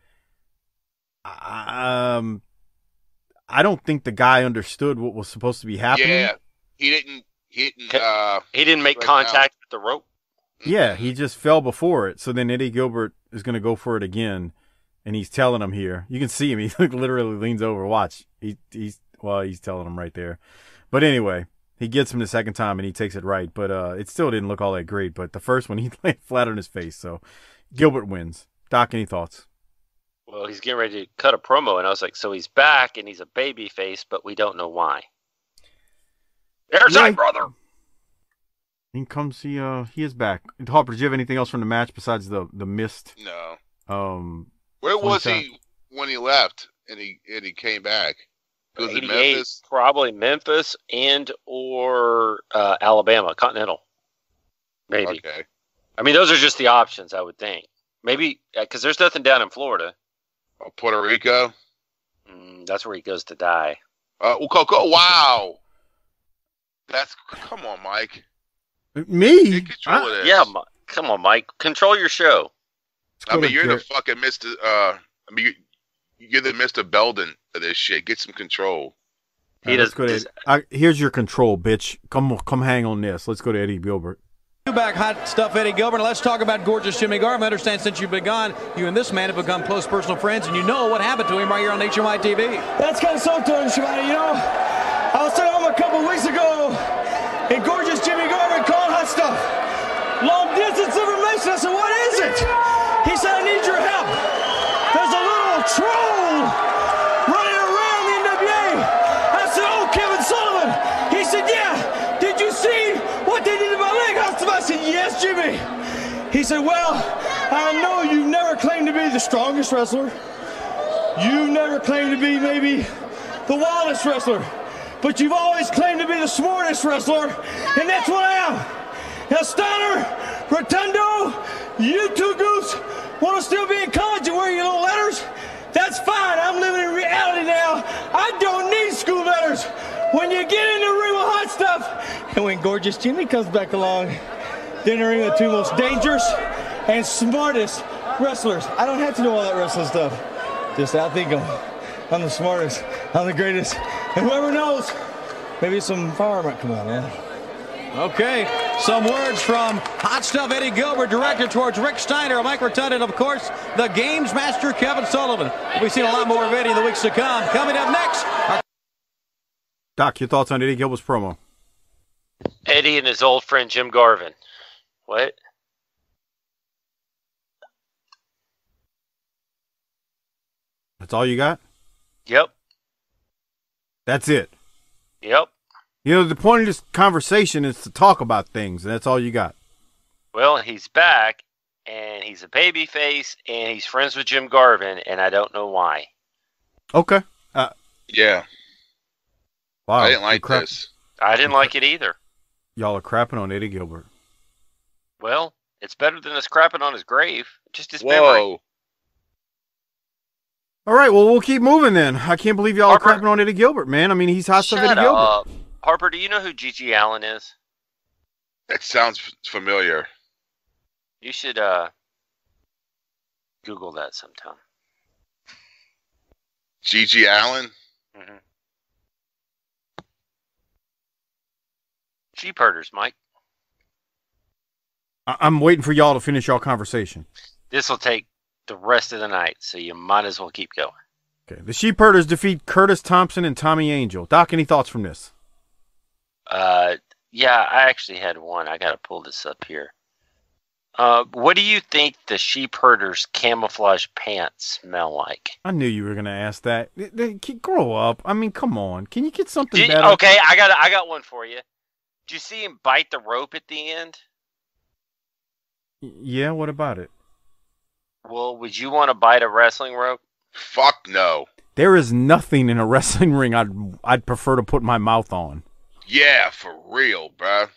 I don't think the guy understood what was supposed to be happening. Yeah, he didn't make contact with the rope. Yeah, he just fell before it. So then Eddie Gilbert is going to go for it again. And he's telling him here. You can see him. He literally leans over. Watch. He's telling him right there. But anyway, he gets him the second time and he takes it right. But it still didn't look all that great. But the first one, he laid flat on his face. So Gilbert wins. Doc, any thoughts? Well, he's getting ready to cut a promo. And I was like, so he's back and he's a baby face, but we don't know why. There's my brother. He comes, he is back. Harper, did you have anything else from the match besides the missed? No. Where was he when he left and he came back? Was it Memphis? Probably Memphis and or Alabama, Continental. Maybe. Okay. I mean, those are just the options, I would think. Maybe, because there's nothing down in Florida. Oh, Puerto Rico? That's where he goes to die. Wow. Come on, Mike. Me? Take control of this. Yeah, come on, Mike. Control your show. I mean, you're the fucking Mr. You're the Mr. Belden of this shit. Get some control. Here's your control, bitch. Come hang on this. Let's go to Eddie Gilbert. Back hot stuff, Eddie Gilbert. Let's talk about gorgeous Jimmy Garvin. I understand since you've been gone, you and this man have become close personal friends, and you know what happened to him right here on HOI TV. That's kind of so to Shimano, you know. I was talking to him a couple weeks ago, and gorgeous Jimmy Garvin called hot stuff. Long distance information. I said, what is it? He said, I need your help. There's a little troll running around the NWA. I said, oh, Kevin Sullivan. He said, yeah. Did you see what they did to my leg? I said, yes, Jimmy. He said, well, I know you've never claimed to be the strongest wrestler. You've never claimed to be maybe the wildest wrestler. But you've always claimed to be the smartest wrestler. And that's what I am. Now, Steiner, Rotundo, you two goofs want to still be in college and wear your little letters? That's fine. I'm living in reality now. I don't need school letters. When you get in the ring with hot stuff, and when gorgeous Jimmy comes back along, then the ring with the two most dangerous and smartest wrestlers. I don't have to know all that wrestling stuff. Just I think I'm the smartest. I'm the greatest. And whoever knows, maybe some fire might come out, man. Okay, some words from Hot Stuff Eddie Gilbert, directed towards Rick Steiner, Mike Rotunda, and of course, the Games Master Kevin Sullivan. We've seen a lot more of Eddie in the weeks to come. Coming up next. Doc, your thoughts on Eddie Gilbert's promo? Eddie and his old friend Jim Garvin. What? That's all you got? Yep. That's it? Yep. You know, the point of this conversation is to talk about things, and that's all you got. Well, he's back, and he's a baby face, and he's friends with Jim Garvin, and I don't know why. Okay. Yeah. Wow. I didn't like this. I didn't like it either. Y'all are crapping on Eddie Gilbert. Well, it's better than us crapping on his grave. Just his Whoa. memory. All right, well, we'll keep moving then. I can't believe y'all are crapping on Eddie Gilbert, man. I mean, he's Hot Stuff Eddie Gilbert. Harper, do you know who Gigi Allen is? That sounds familiar. You should Google that sometime. Gigi Allen? Mm-hmm. Sheep herders, Mike. I'm waiting for y'all to finish y'all conversation. This will take the rest of the night, so you might as well keep going. Okay, the Sheep Herders defeat Curtis Thompson and Tommy Angel. Doc, any thoughts from this? Yeah, I actually had one. I got to pull this up here. What do you think the Sheep Herders camouflage pants smell like? I knew you were going to ask that. Grow up. I mean, come on. Can you get something better? Okay, I got one for you. Did you see him bite the rope at the end? Yeah, what about it? Well, would you want to bite a wrestling rope? Fuck no. There is nothing in a wrestling ring I'd prefer to put my mouth on. Yeah, for real, bruh.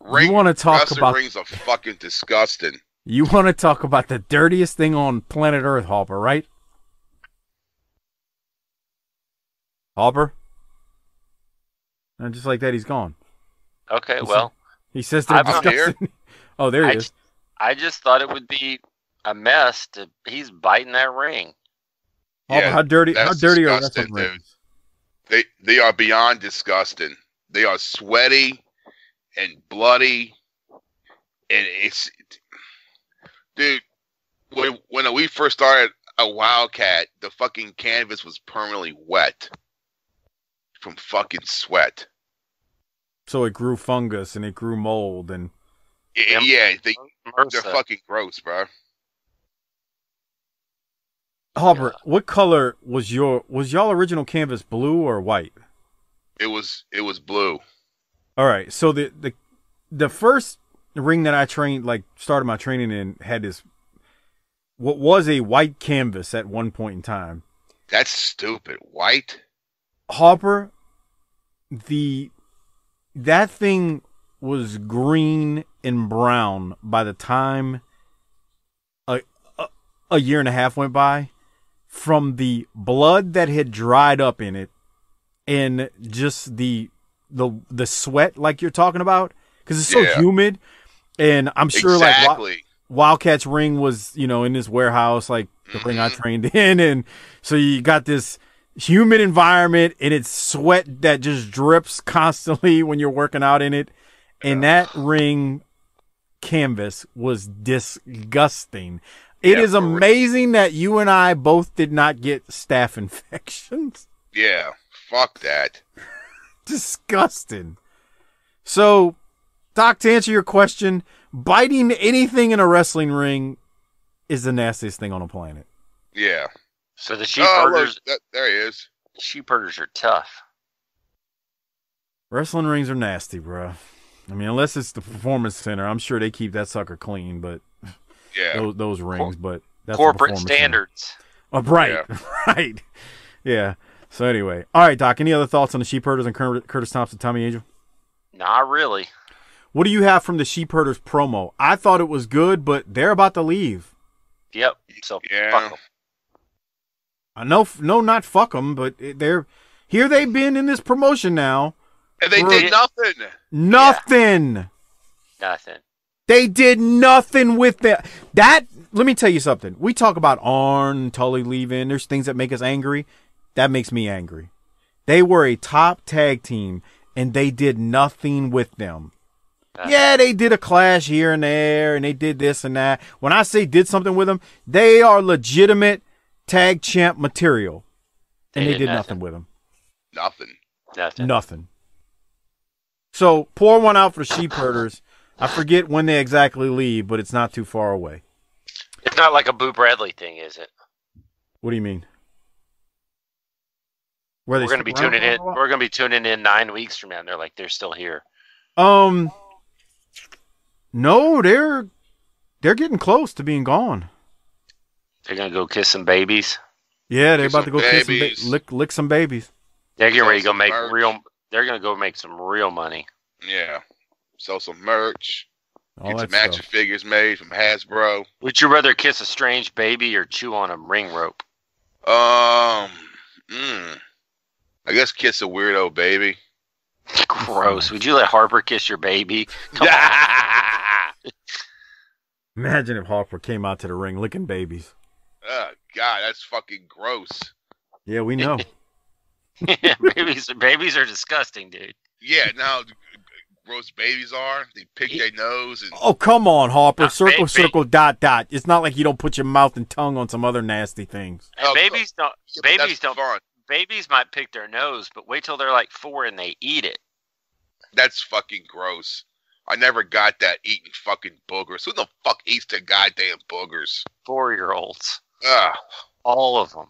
You want to talk about rings are fucking disgusting. You want to talk about the dirtiest thing on planet Earth, Hopper, right? Hopper? And just like that, he's gone. Okay, well. He says they're disgusting. Here. Oh, there he is. I just thought it would be a mess. He's biting that ring. Yeah, how dirty are wrestling rings? They are beyond disgusting. They are sweaty and bloody, and it's, dude. When we first started a Wildcat, the fucking canvas was permanently wet from fucking sweat. So it grew fungus and it grew mold and. Yeah, they're fucking gross, bro. Hopper, what color was y'all original canvas? Blue or white? It was blue. All right, so the first ring that I started my training in had this what was a white canvas at one point in time. That's stupid. White? Hopper, that thing was green and brown by the time a year and a half went by, from the blood that had dried up in it and just the sweat like you're talking about, because it's so humid. And I'm sure like Wildcat's ring was, in this warehouse, like the ring I trained in, and so you got this humid environment and it's sweat that just drips constantly when you're working out in it. And that ring canvas was disgusting. It is amazing that you and I both did not get staph infections. Yeah, fuck that. Disgusting. So, Doc, to answer your question, biting anything in a wrestling ring is the nastiest thing on the planet. Yeah. So the sheep herders... there he is. Sheep herders are tough. Wrestling rings are nasty, bro. I mean, unless it's the Performance Center, I'm sure they keep that sucker clean, but those rings, but that's corporate standards. Oh, right, right. Yeah. So anyway, all right, Doc, any other thoughts on the Sheep Herders and Curtis Thompson, Tommy Angel? Not really. What do you have from the Sheep Herders promo? I thought it was good, but they're about to leave. Yep. So fuck them. I know, no, not fuck them, but they've been in this promotion now. And they did nothing. Nothing. Yeah. Nothing. They did nothing with that. Let me tell you something. We talk about Arn, Tully leaving. There's things that make us angry. That makes me angry. They were a top tag team, and they did nothing with them. Yeah, they did a clash here and there, and they did this and that. When I say did something with them, they are legitimate tag champ material, and they did nothing with them. Nothing. So pour one out for sheep herders. I forget when they exactly leave, but it's not too far away. It's not like a Boo Bradley thing, is it? What do you mean? We're going to be tuning in. We're going to be tuning in 9 weeks from now. And they're like, they're still here. No, they're getting close to being gone. They're going to go kiss some babies. Yeah, they're about to go kiss some lick some babies. They're getting ready to go make real. They're going to go make some real money. Yeah, sell some merch. All get some action figures made from Hasbro. Would you rather kiss a strange baby or chew on a ring rope? I guess kiss a weirdo baby. Gross. Would you let Harper kiss your baby? Come on. Imagine if Harper came out to the ring licking babies. Oh, God, that's fucking gross. Yeah, we know. Yeah, babies are disgusting, dude. Yeah, now gross babies are. They pick their nose. And... Oh, come on, Harper. Circle, circle, dot, dot. It's not like you don't put your mouth and tongue on some other nasty things. And babies don't. Babies might pick their nose, but wait till they're like 4 and they eat it. That's fucking gross. I never got that eating fucking boogers. Who the fuck eats the goddamn boogers? 4-year-olds. Ugh. All of them.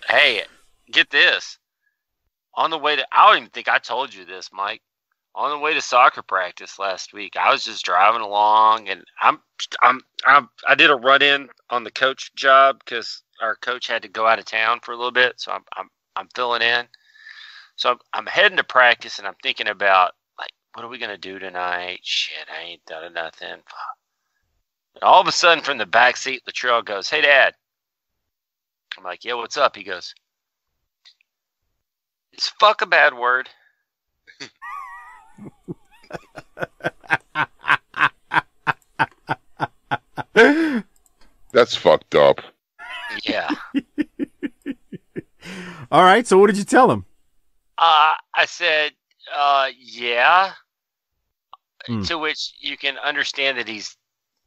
Hey, get this. On the way to, I don't even think I told you this, Mike. On the way to soccer practice last week, I was just driving along, and I did a run-in on the coach job because our coach had to go out of town for a little bit, so I'm filling in. So I'm heading to practice, and I'm thinking about, like, what are we gonna do tonight? Shit, I ain't done nothing. And all of a sudden, from the back seat, Latrell goes, "Hey, Dad." I'm like, "Yeah, what's up?" He goes, "Is fuck a bad word?" That's fucked up. Yeah. All right, so what did you tell him? I said, yeah. To which you can understand that he's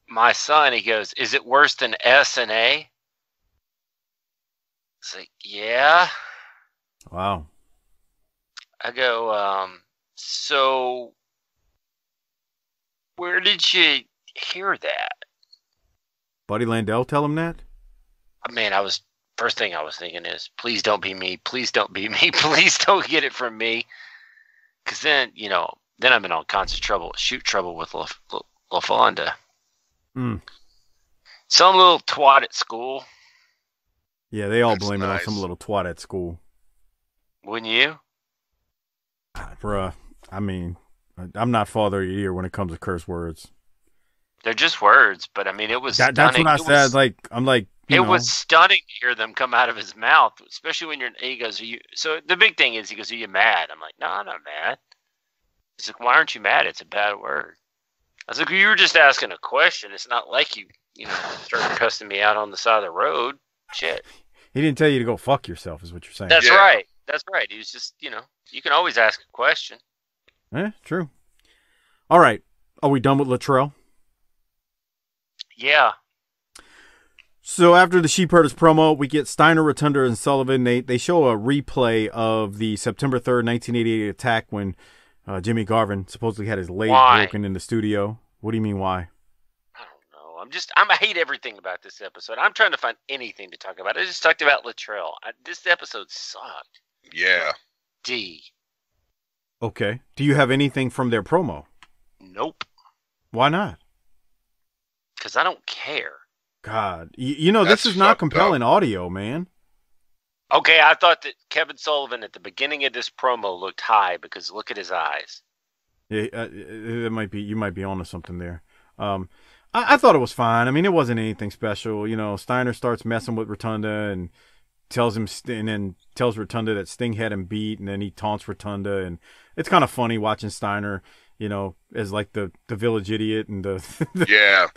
my son. He goes, "Is it worse than S and A?" It's like, yeah. Wow. I go, so where did you hear that? Buddy Landell tell him that? Man, first thing I was thinking is, please don't be me. Please don't be me. Please don't get it from me. Because then, then I'm in all kinds of trouble, shoot trouble with LaFonda. Some little twat at school. Yeah, they all blame it on some little twat at school. Wouldn't you? Bruh, I mean, I'm not father of the year when it comes to curse words. They're just words, but I mean, it was stunning. That's what I said. I'm like, it was stunning to hear them come out of his mouth, especially when he goes, so the big thing is, he goes, "Are you mad?" I'm like, "No, I'm not mad." He's like, "Why aren't you mad? It's a bad word." I was like, "You were just asking a question. It's not like you started cussing me out on the side of the road." Shit. He didn't tell you to go fuck yourself, is what you're saying. That's right. That's right. He was just, you can always ask a question. True. All right. Are we done with Latrell? Yeah. So after the Sheepherders promo, we get Steiner, Rotunda, and Sullivan. They show a replay of the September 3rd, 1988 attack when Jimmy Garvin supposedly had his leg broken in the studio. What do you mean, why? I don't know. I hate everything about this episode. I'm trying to find anything to talk about. I just talked about Latrell. This episode sucked. Yeah. D. Okay. Do you have anything from their promo? Nope. Why not? Because I don't care. God. This is not compelling audio, man. Okay, I thought that Kevin Sullivan at the beginning of this promo looked high because look at his eyes. Yeah, you might be onto something there. I thought it was fine. I mean, it wasn't anything special. Steiner starts messing with Rotunda and tells Rotunda that Sting had him beat, and then he taunts Rotunda, and it's kind of funny watching Steiner, as like the village idiot and the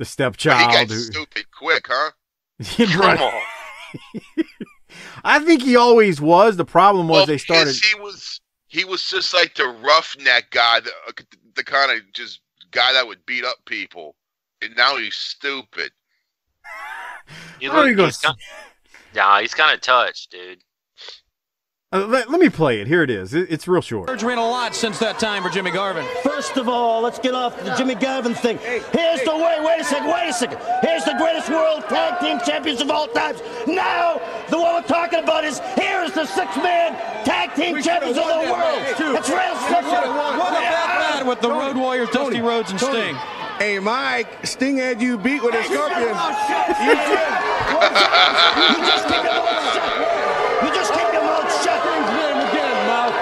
stepchild. He got stupid quick, huh? Right. I think he always was. The problem was they started. He was just like the roughneck guy, the kind of just guy that would beat up people. And now he's stupid. He's kind of touched, dude. Let me play it. Here it is. It's real short. Surgery a lot since that time for Jimmy Garvin. First of all, let's get off the Jimmy Garvin thing. Here's the way. Wait a second. Here's the greatest world tag team champions of all times. Now, the one we're talking about is here's the 6-man tag team champions of the world. It's real simple. What about that with the Road Warriors, Dusty Rhodes, and Sting? Hey, Mike, Sting had you beat with a scorpion. You did. You just keep your mouth shut. You just keep your mouth shut.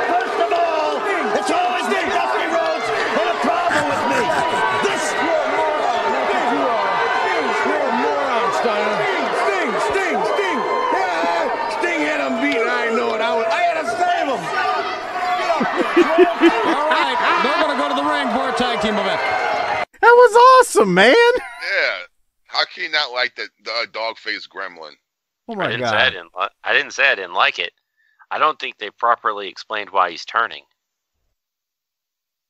First of all, it's always been Dusty Rhodes and a problem with me. You're a moron, Steiner. Sting. Yeah, Sting had him beat. I know it. I had to save him. All right, they're going to go to the ring for a tag team event. That was awesome, man. Yeah. How can you not like the dog-faced gremlin? Oh my God. I didn't say I didn't like it. I don't think they properly explained why he's turning.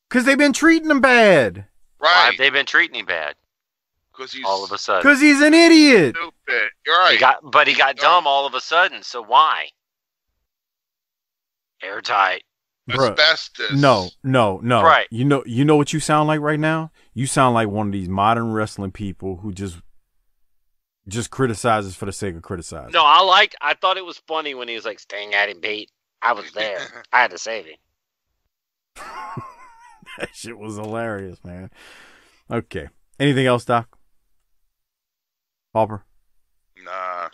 Because they've been treating him bad. Right. Why have they been treating him bad? Because he's all of a sudden. Because he's an idiot. Stupid. You're right. He got dumb all of a sudden. So why? Airtight. Asbestos. No. Right. You know what you sound like right now? You sound like one of these modern wrestling people who just criticizes for the sake of criticizing. No, I thought it was funny when he was like, Sting had him beat. I was there. I had to save him. That shit was hilarious, man. Okay. Anything else, Doc? Harper? Nah.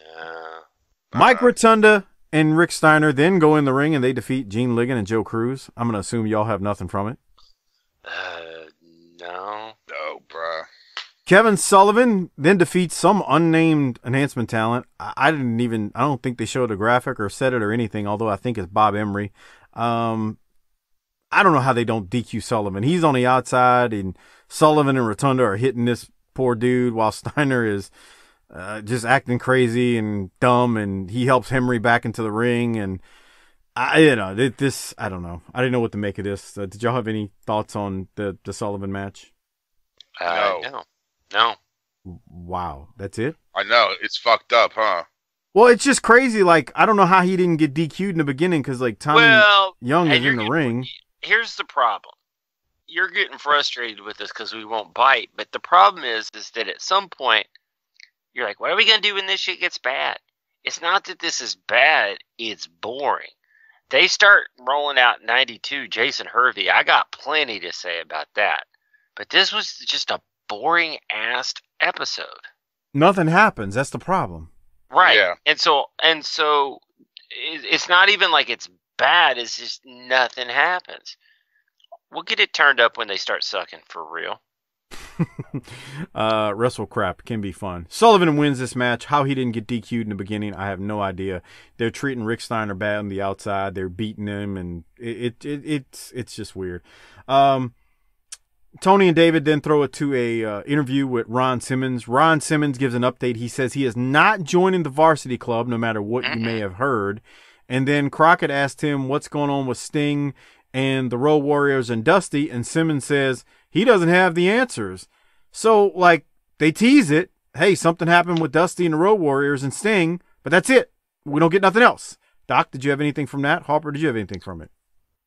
Mike Rotunda and Rick Steiner then go in the ring and they defeat Gene Ligon and Joe Cruz. I'm going to assume y'all have nothing from it. No. No, bruh. Kevin Sullivan then defeats some unnamed enhancement talent. I don't think they showed a graphic or said it or anything, although I think it's Bob Emery. I don't know how they don't DQ Sullivan. He's on the outside, and Sullivan and Rotunda are hitting this poor dude while Steiner is just acting crazy and dumb, and he helps Emery back into the ring. And I don't know. I didn't know what to make of this. Did y'all have any thoughts on the Sullivan match? No. Wow, that's it? I know. It's fucked up, huh? Well, it's just crazy. Like, I don't know how he didn't get DQ'd in the beginning because, like, Tommy Young is in the ring. Here's the problem. You're getting frustrated with this because we won't bite. But the problem is that at some point, you're like, what are we going to do when this shit gets bad? It's not that this is bad. It's boring. They start rolling out 92 Jason Hervey. I got plenty to say about that. But this was just a boring-ass episode. Nothing happens. That's the problem. Right. Yeah. And so it's not even like it's bad. It's just nothing happens. We'll get it turned up when they start sucking for real. Wrestle crap can be fun. Sullivan wins this match. How he didn't get DQ'd in the beginning, I have no idea. They're treating Rick Steiner bad on the outside. They're beating him, and it's just weird. Tony and David then throw it to a interview with Ron Simmons. Ron Simmons gives an update. He says he is not joining the Varsity Club, no matter what you may have heard. And then Crockett asked him what's going on with Sting and the Road Warriors and Dusty, and Simmons says he doesn't have the answers. So, like, they tease it. Hey, something happened with Dusty and the Road Warriors and Sting, but that's it. We don't get nothing else. Doc, did you have anything from that? Harper, did you have anything from it?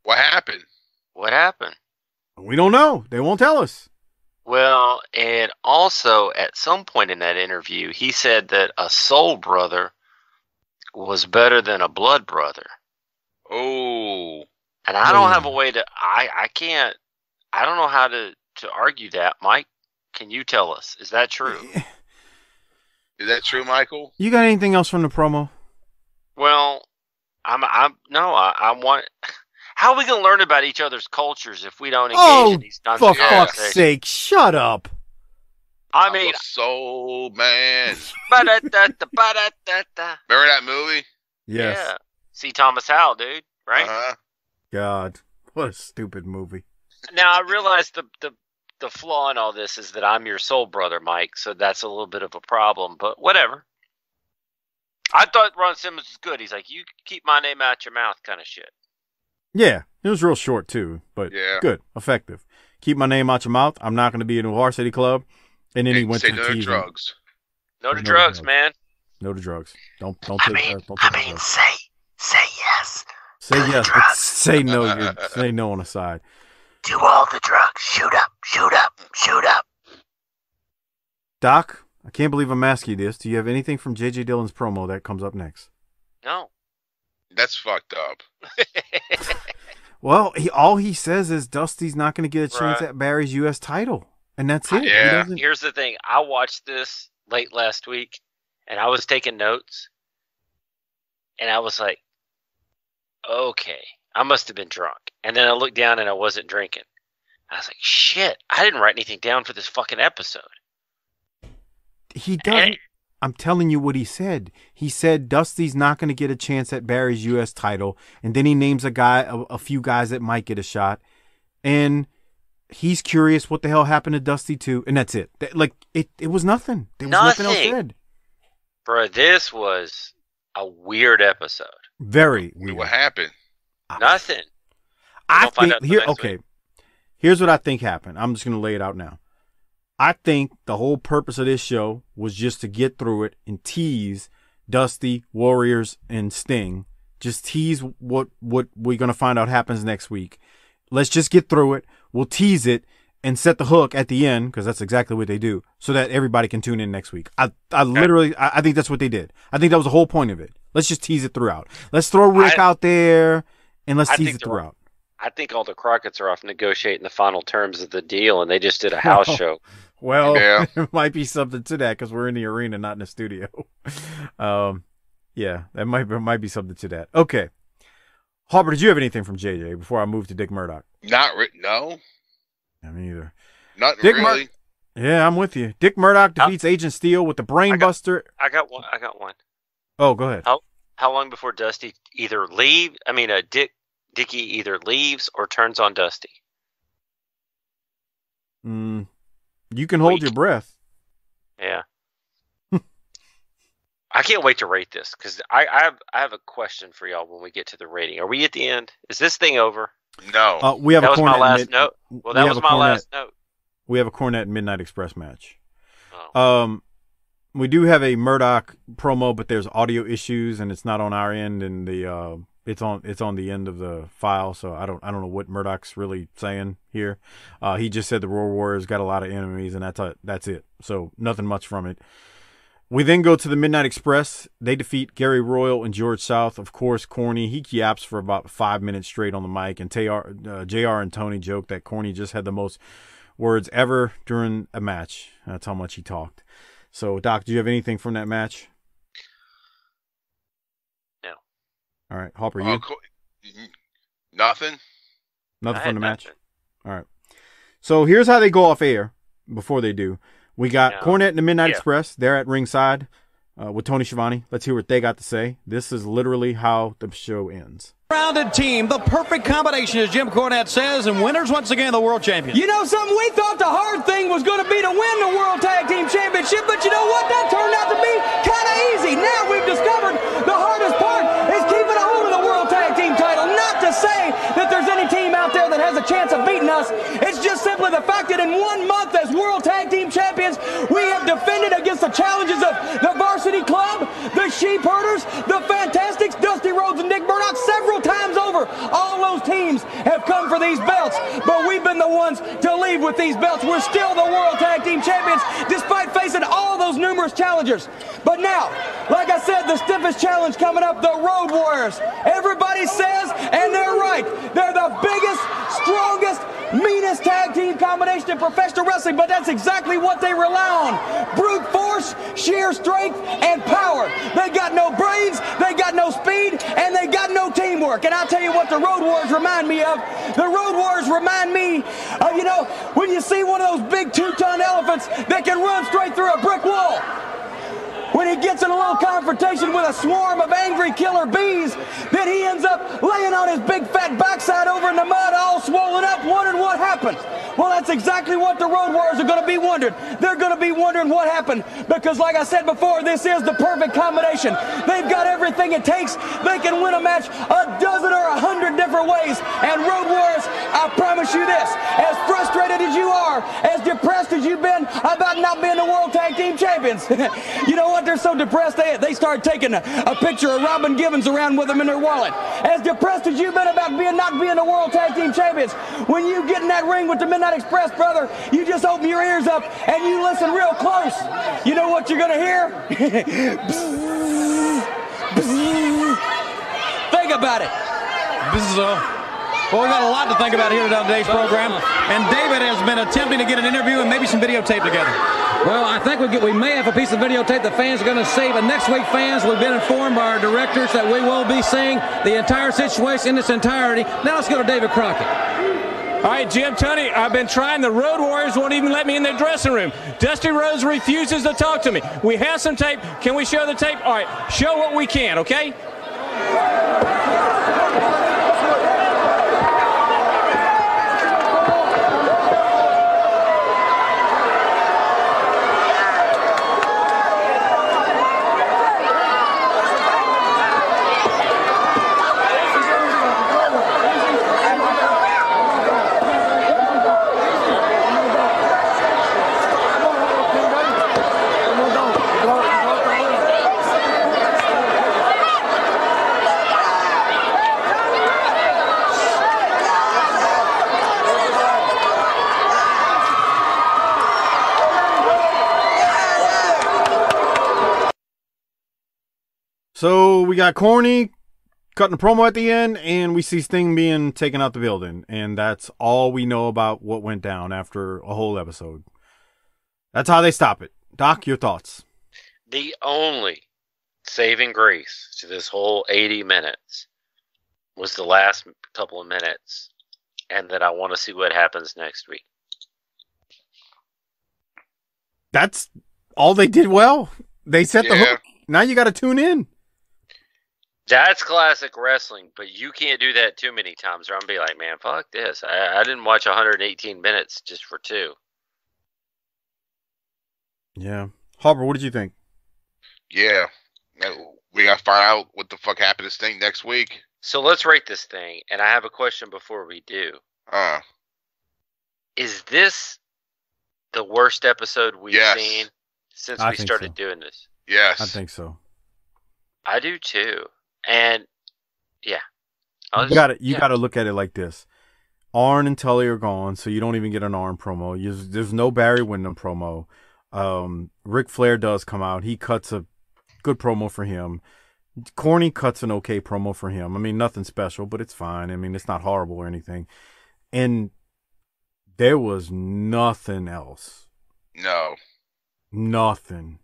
What happened? What happened? We don't know. They won't tell us. Well, and also at some point in that interview, he said that a soul brother was better than a blood brother. Oh. And I don't have a way to, I don't know how to argue that. Mike, can you tell us? Is that true? Is that true, Michael? You got anything else from the promo? Well, I want, how are we going to learn about each other's cultures if we don't engage in these for fuck's sake, shut up. I mean, soul man. Remember that movie? Yes. Yeah. See Thomas Howell, dude, right? Uh-huh. God, what a stupid movie. Now, I realize the flaw in all this is that I'm your soul brother, Mike, so that's a little bit of a problem, but whatever. I thought Ron Simmons was good. He's like, you keep my name out your mouth kind of shit. Yeah, it was real short too, but good, effective. Keep my name out your mouth. I'm not going to be in a varsity club. And then he went to no drugs. No to drugs, man. No to drugs. Don't take. Say yes. Say yes, but say no. Say no on the side. Do all the drugs. Shoot up. Shoot up. Shoot up. Doc, I can't believe I'm asking you this. Do you have anything from J.J. Dillon's promo that comes up next? No. That's fucked up. Well, all he says is Dusty's not going to get a chance at Barry's U.S. title, and that's it. Yeah. Here's the thing. I watched this late last week, and I was taking notes, and I was like, okay, I must have been drunk. And then I looked down, and I wasn't drinking. I was like, shit, I didn't write anything down for this fucking episode. He doesn't. I'm telling you what he said. He said Dusty's not going to get a chance at Barry's U.S. title, and then he names a few guys that might get a shot, and he's curious what the hell happened to Dusty too, and that's it. It was nothing. There was nothing else said. Bro, this was a weird episode. Very weird. What happened? Nothing. I think here's what I think happened. I'm just going to lay it out now. I think the whole purpose of this show was just to get through it and tease Dusty, Warriors, and Sting. Just tease what we're going to find out happens next week. Let's just get through it. We'll tease it and set the hook at the end, because that's exactly what they do, so that everybody can tune in next week. I think that's what they did. I think that was the whole point of it. Let's just tease it throughout. Let's throw Rick out there, and let's tease it throughout. I think all the Crockett's are off negotiating the final terms of the deal, and they just did a house show. Well, there might be something to that, because we're in the arena, not in the studio. Yeah, that might be something to that. Okay. Harper, did you have anything from JJ before I move to Dick Murdoch? No. Me either. Not really. Yeah, I'm with you. Dick Murdoch defeats Agent Steel with the Brainbuster. I got one. Oh, go ahead. How long before Dusty Dickie either leaves or turns on Dusty? You can hold your breath. Yeah. I can't wait to rate this, because I have a question for y'all when we get to the rating. Are we at the end? Is this thing over? No. We have that a was my last note. Well, that was my last note. We have a Cornette Midnight Express match. Oh. We do have a Murdoch promo, but there's audio issues, and it's not on our end, and it's on the end of the file, so I don't know what Murdoch's really saying here. He just said the Road Warriors got a lot of enemies, and that's it. So nothing much from it. We then go to the Midnight Express. They defeat Gary Royal and George South. Of course, Corny, he yaps for about 5 minutes straight on the mic, and JR and Tony joke that Corny just had the most words ever during a match. That's how much he talked. So, Doc, do you have anything from that match? No. All right, Hopper, you? Nothing. Nothing from the match? All right. So, here's how they go off air before they do. We got Cornette and the Midnight Express. They're at ringside with Tony Schiavone. Let's hear what they got to say. This is literally how the show ends. Rounded team, the perfect combination, as Jim Cornette says, and winners once again, the world champion. You know something? We thought the hard thing was going to be to win the World Tag Team Championship, but you know what? That turned out to be kind of easy. Now we've discovered the hardest part is keeping a hold of the World Tag Team title. Not to say that there's any team out there that has a chance of beating us. It's just simply the fact that in 1 month as World Tag Team Champions, we have defended against the challenges of the Varsity Club, the Sheep Herders, the Fantastics, Dusty Rhodes, and Dick Murdoch several times over. All those teams have come for these belts, but we've been the ones to leave with these belts. We're still the World Tag Team Champions, despite facing all those numerous challengers. But now, like I said, the stiffest challenge coming up, the Road Warriors. Everybody says, and they're right, they're the biggest, strongest, meanest tag team combination in professional wrestling, but that's exactly what they rely on. Brute force, sheer strength, and power. They got no brains, they got no speed, and they got no teamwork. And I'll tell you what the Road Warriors remind me of. The Road Warriors remind me of, when you see one of those big 2-ton elephants that can run straight through a brick wall. when he gets in a little confrontation with a swarm of angry killer bees, then he ends up laying on his big fat backside over in the mud, all swollen up, wondering what happened. Well, that's exactly what the Road Warriors are going to be wondering. They're going to be wondering what happened because, like I said before, this is the perfect combination. They've got everything it takes. They can win a match a dozen or 100 different ways. And Road Warriors, I promise you this, as frustrated as you are, as depressed as you've been about not being the World Tag Team Champions, you know what? They're so depressed they start taking a picture of Robin Givens around with them in their wallet. As depressed as you've been about not being the World Tag Team Champions, when you get in that ring with the Midnight Express, brother, you just open your ears up and you listen real close. You know what you're going to hear? Think about it. Well, we've got a lot to think about here on today's program, and David has been attempting to get an interview and maybe some videotape together. Well, I think we may have a piece of videotape the fans are going to see, but next week, fans, we've been informed by our directors that we will be seeing the entire situation in its entirety. Now let's go to David Crockett. All right, Jim, Tony, I've been trying. The Road Warriors won't even let me in their dressing room. Dusty Rhodes refuses to talk to me. We have some tape. Can we show the tape? All right, show what we can, okay? So we got Corny cutting a promo at the end, and we see Sting being taken out the building. And that's all we know about what went down after a whole episode. That's how they stop it. Doc, your thoughts? The only saving grace to this whole 80 minutes was the last couple of minutes, and that I want to see what happens next week. That's all they did well. They set the hook. Now you got to tune in. That's classic wrestling, but you can't do that too many times or I'm going to be like, man, fuck this. I didn't watch 118 minutes just for 2. Yeah. Harper, what did you think? Yeah. We got to find out what the fuck happened to Sting next week. So let's rate this thing, and I have a question before we do. Is this the worst episode we've seen since we started doing this? Yes. I think so. I do too. And yeah. You got to look at it like this. Arn and Tully are gone, so you don't even get an Arn promo. There's no Barry Windham promo. Ric Flair does come out. He cuts a good promo for him. Corny cuts an okay promo for him. I mean, nothing special, but it's fine. I mean, it's not horrible or anything. And there was nothing else. No. Nothing.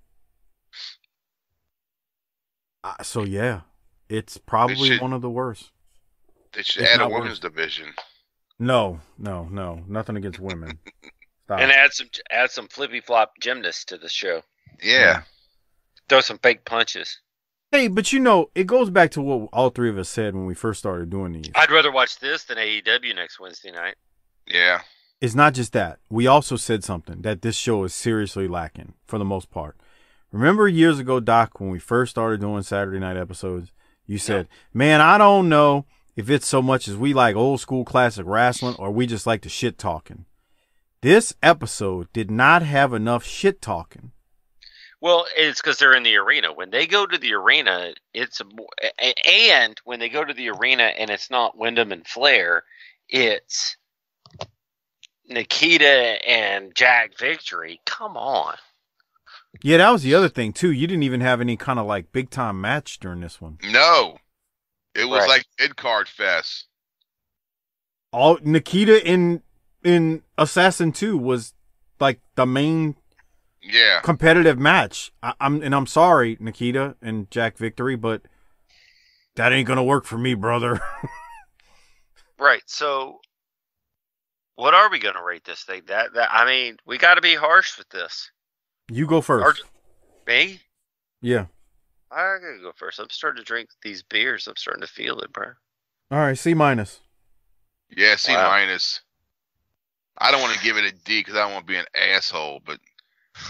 So, yeah, it's probably one of the worst. They should add a women's division. No. Nothing against women. Stop. And add some flippy flop gymnasts to the show. Yeah. Throw some fake punches. Hey, but you know, it goes back to what all three of us said when we first started doing these. I'd rather watch this than AEW next Wednesday night. Yeah. It's not just that. We also said something that this show is seriously lacking for the most part. Remember years ago, Doc, when we first started doing Saturday night episodes, you said, man, I don't know if it's so much as we like old school classic wrestling or we just like the shit talking. This episode did not have enough shit talking. Well, it's because they're in the arena. When they go to the arena, and when they go to the arena and it's not Wyndham and Flair, it's Nikita and Jack Victory. Come on. Yeah, that was the other thing, too. You didn't even have any kind of, like, big-time match during this one. No. It was like mid-card fest. All Nikita in Assassin 2 was, like, the main competitive match. I'm sorry, Nikita and Jack Victory, but that ain't going to work for me, brother. Right, so what are we going to rate this thing? I mean, we got to be harsh with this. You go first. Me? Yeah. I gotta go first. I'm starting to drink these beers. I'm starting to feel it, bro. All right, C minus. Yeah, C minus. I don't want to give it a D because I don't want to be an asshole, but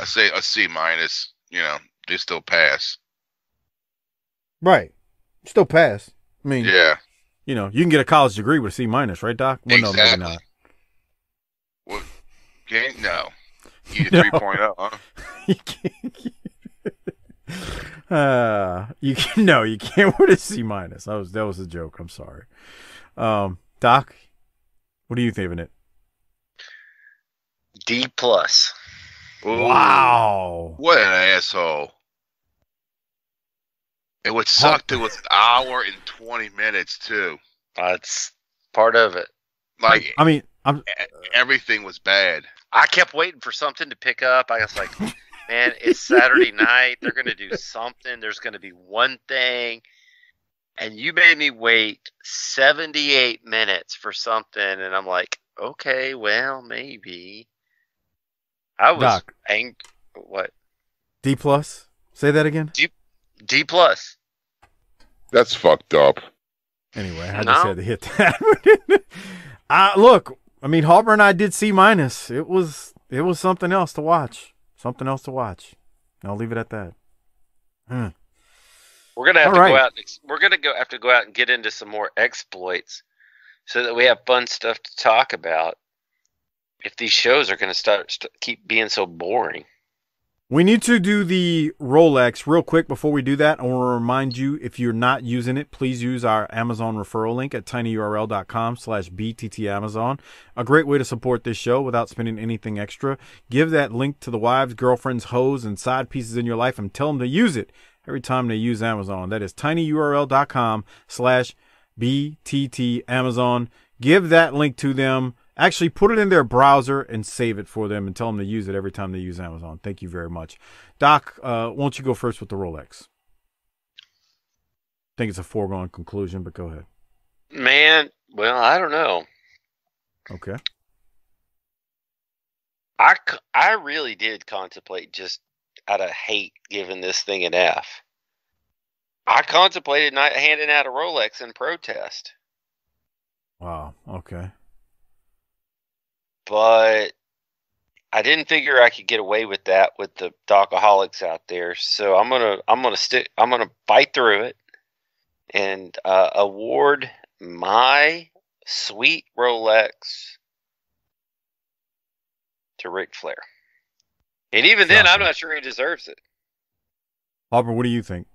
I say a C minus. You know, they still pass. Right. Still pass. I mean, yeah. You know, you can get a college degree with a C minus, right, Doc? Well, exactly. No, maybe not. Well, can't, no. You get 3.0, huh? You can't. You can't with a C minus. That was a joke. I'm sorry. Doc, what are you thinking it? D plus. Wow. What an asshole. It would suck to was an hour and 20 minutes too. That's part of it. Like, I mean, everything was bad. I kept waiting for something to pick up. I was like, man, it's Saturday night. They're going to do something. There's going to be one thing. And you made me wait 78 minutes for something. And I'm like, okay, well, maybe. I was angry. What? D plus? Say that again? D plus. That's fucked up. Anyway, I just had to hit that. Look, I mean, Harper and I did C minus. It was something else to watch. Something else to watch. I'll leave it at that. We're gonna have to go out. We're gonna have to go out and get into some more exploits, so that we have fun stuff to talk about. If these shows are gonna keep being so boring. We need to do the Rolex real quick before we do that. I want to remind you, if you're not using it, please use our Amazon referral link at tinyurl.com/BTTAmazon. A great way to support this show without spending anything extra. Give that link to the wives, girlfriends, hoes, and side pieces in your life and tell them to use it every time they use Amazon. That is tinyurl.com/BTTAmazon. Give that link to them. Actually, put it in their browser and save it for them and tell them to use it every time they use Amazon. Thank you very much. Doc, won't you go first with the Rolex? I think it's a foregone conclusion, but go ahead. Man, well, I don't know. Okay. I really did contemplate just out of hate giving this thing an F. I contemplated not handing out a Rolex in protest. Wow, okay. But I didn't figure I could get away with that with the Doc-A-Holics out there. So I'm gonna fight through it and award my sweet Rolex to Ric Flair. And even then, I'm not sure he deserves it. Harper, what do you think?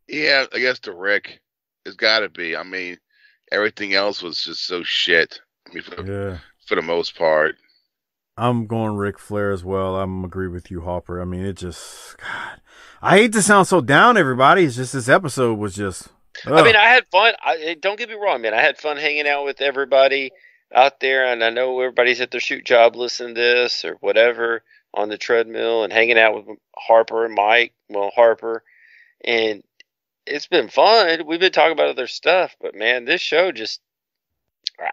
Yeah, I guess to Rick, it's got to be. I mean, everything else was just so shit. I mean, for the most part. I'm going Ric Flair as well. I'm agree with you, Harper. I mean, it just, God, I hate to sound so down, everybody. It's just this episode was just. Ugh. I mean, I had fun. Don't get me wrong, man. I had fun hanging out with everybody out there, and I know everybody's at their shoot job listening to this or whatever on the treadmill and hanging out with Harper and Mike. Well, Harper, and it's been fun. We've been talking about other stuff, but man, this show just.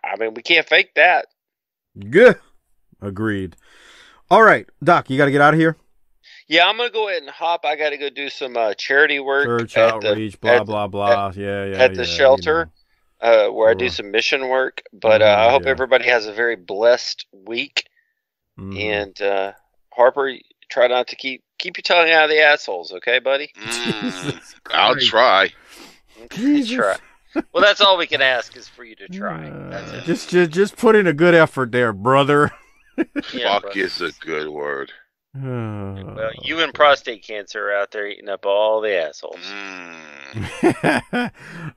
I mean, we can't fake that. Good. Agreed. All right, Doc, you got to get out of here? Yeah, I'm going to go ahead and hop. I got to go do some charity work. Church outreach, blah, blah. At the shelter where I do some mission work. But I hope everybody has a very blessed week. And Harper, try not to keep your tongue out of the assholes, okay, buddy? I'll try. Try. Well, that's all we can ask is for you to try. That's it. Just put in a good effort there, brother. Yeah, fuck is a good word. Well, you and prostate cancer are out there eating up all the assholes.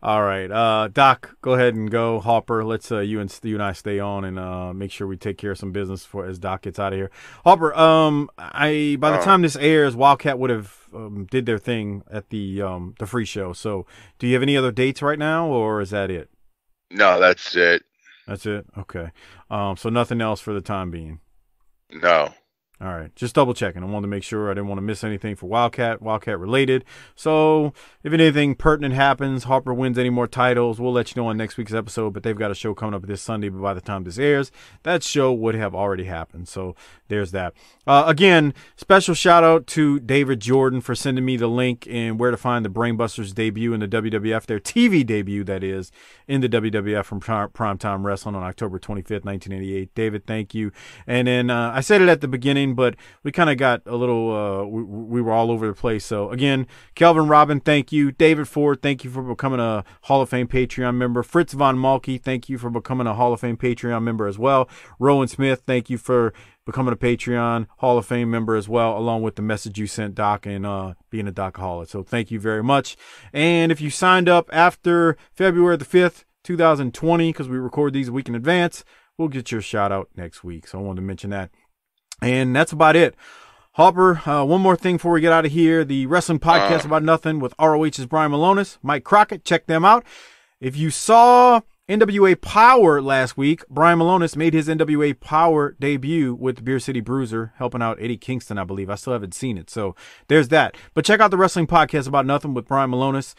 All right, Doc, go ahead and go. Harper, let's you and I stay on and make sure we take care of some business as Doc gets out of here. Harper, by the time this airs, Wildcat would have did their thing at the free show. So, do you have any other dates right now, or is that it? No, that's it. That's it. Okay. So nothing else for the time being. No. All right, just double checking. I wanted to make sure I didn't want to miss anything for Wildcat related. So if anything pertinent happens, Harper wins any more titles, we'll let you know on next week's episode. But they've got a show coming up this Sunday, but by the time this airs, that show would have already happened. So there's that. Again, special shout out to David Jordan for sending me the link and where to find the Brainbusters debut in the WWF, their TV debut, that is, in the WWF from Primetime Wrestling on October 25th, 1988. David, thank you. And then I said it at the beginning, but we kind of got a little, we were all over the place. So again, Kelvin Robin, thank you. David Ford, thank you for becoming a Hall of Fame Patreon member. Fritz Von Malky, thank you for becoming a Hall of Fame Patreon member as well. Rowan Smith, thank you for becoming a Patreon Hall of Fame member as well, along with the message you sent Doc and being a Doc-A-Holic. So thank you very much. And if you signed up after February the 5th, 2020, because we record these a week in advance, we'll get your shout out next week. So I wanted to mention that. And that's about it. Harper, one more thing before we get out of here. The Wrestling Podcast About Nothing with ROH's Brian Malonis, Mike Crockett. Check them out. If you saw NWA Power last week, Brian Malonis made his NWA Power debut with the Beer City Bruiser, helping out Eddie Kingston, I believe. I still haven't seen it, so there's that. But check out the Wrestling Podcast About Nothing with Brian Malonis.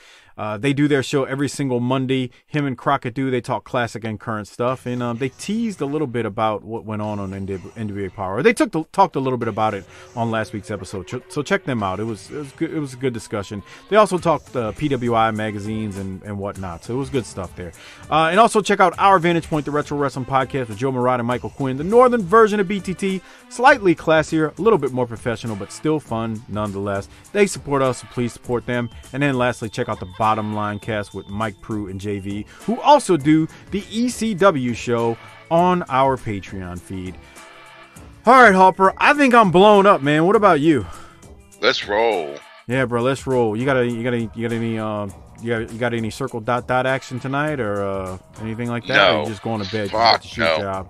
They do their show every single Monday. Him and Crockett do. They talk classic and current stuff, and they teased a little bit about what went on NWA Power. They talked a little bit about it on last week's episode, so check them out. It was good. It was a good discussion. They also talked PWI magazines and whatnot, so it was good stuff there. And also check out Our Vantage Point, the Retro Wrestling Podcast with Joe Murata and Michael Quinn, the northern version of BTT, slightly classier, a little bit more professional, but still fun nonetheless. They support us, so please support them. And then lastly, check out the Bottom Line Cast with Mike Prue and JV, who also do the ECW show on our Patreon feed. All right, Harper, I think I'm blown up, man. What about you? Let's roll. Yeah, bro, let's roll. You got any circle dot action tonight or anything like that? No. Or you just going to bed? Fuck, you got the shoot job?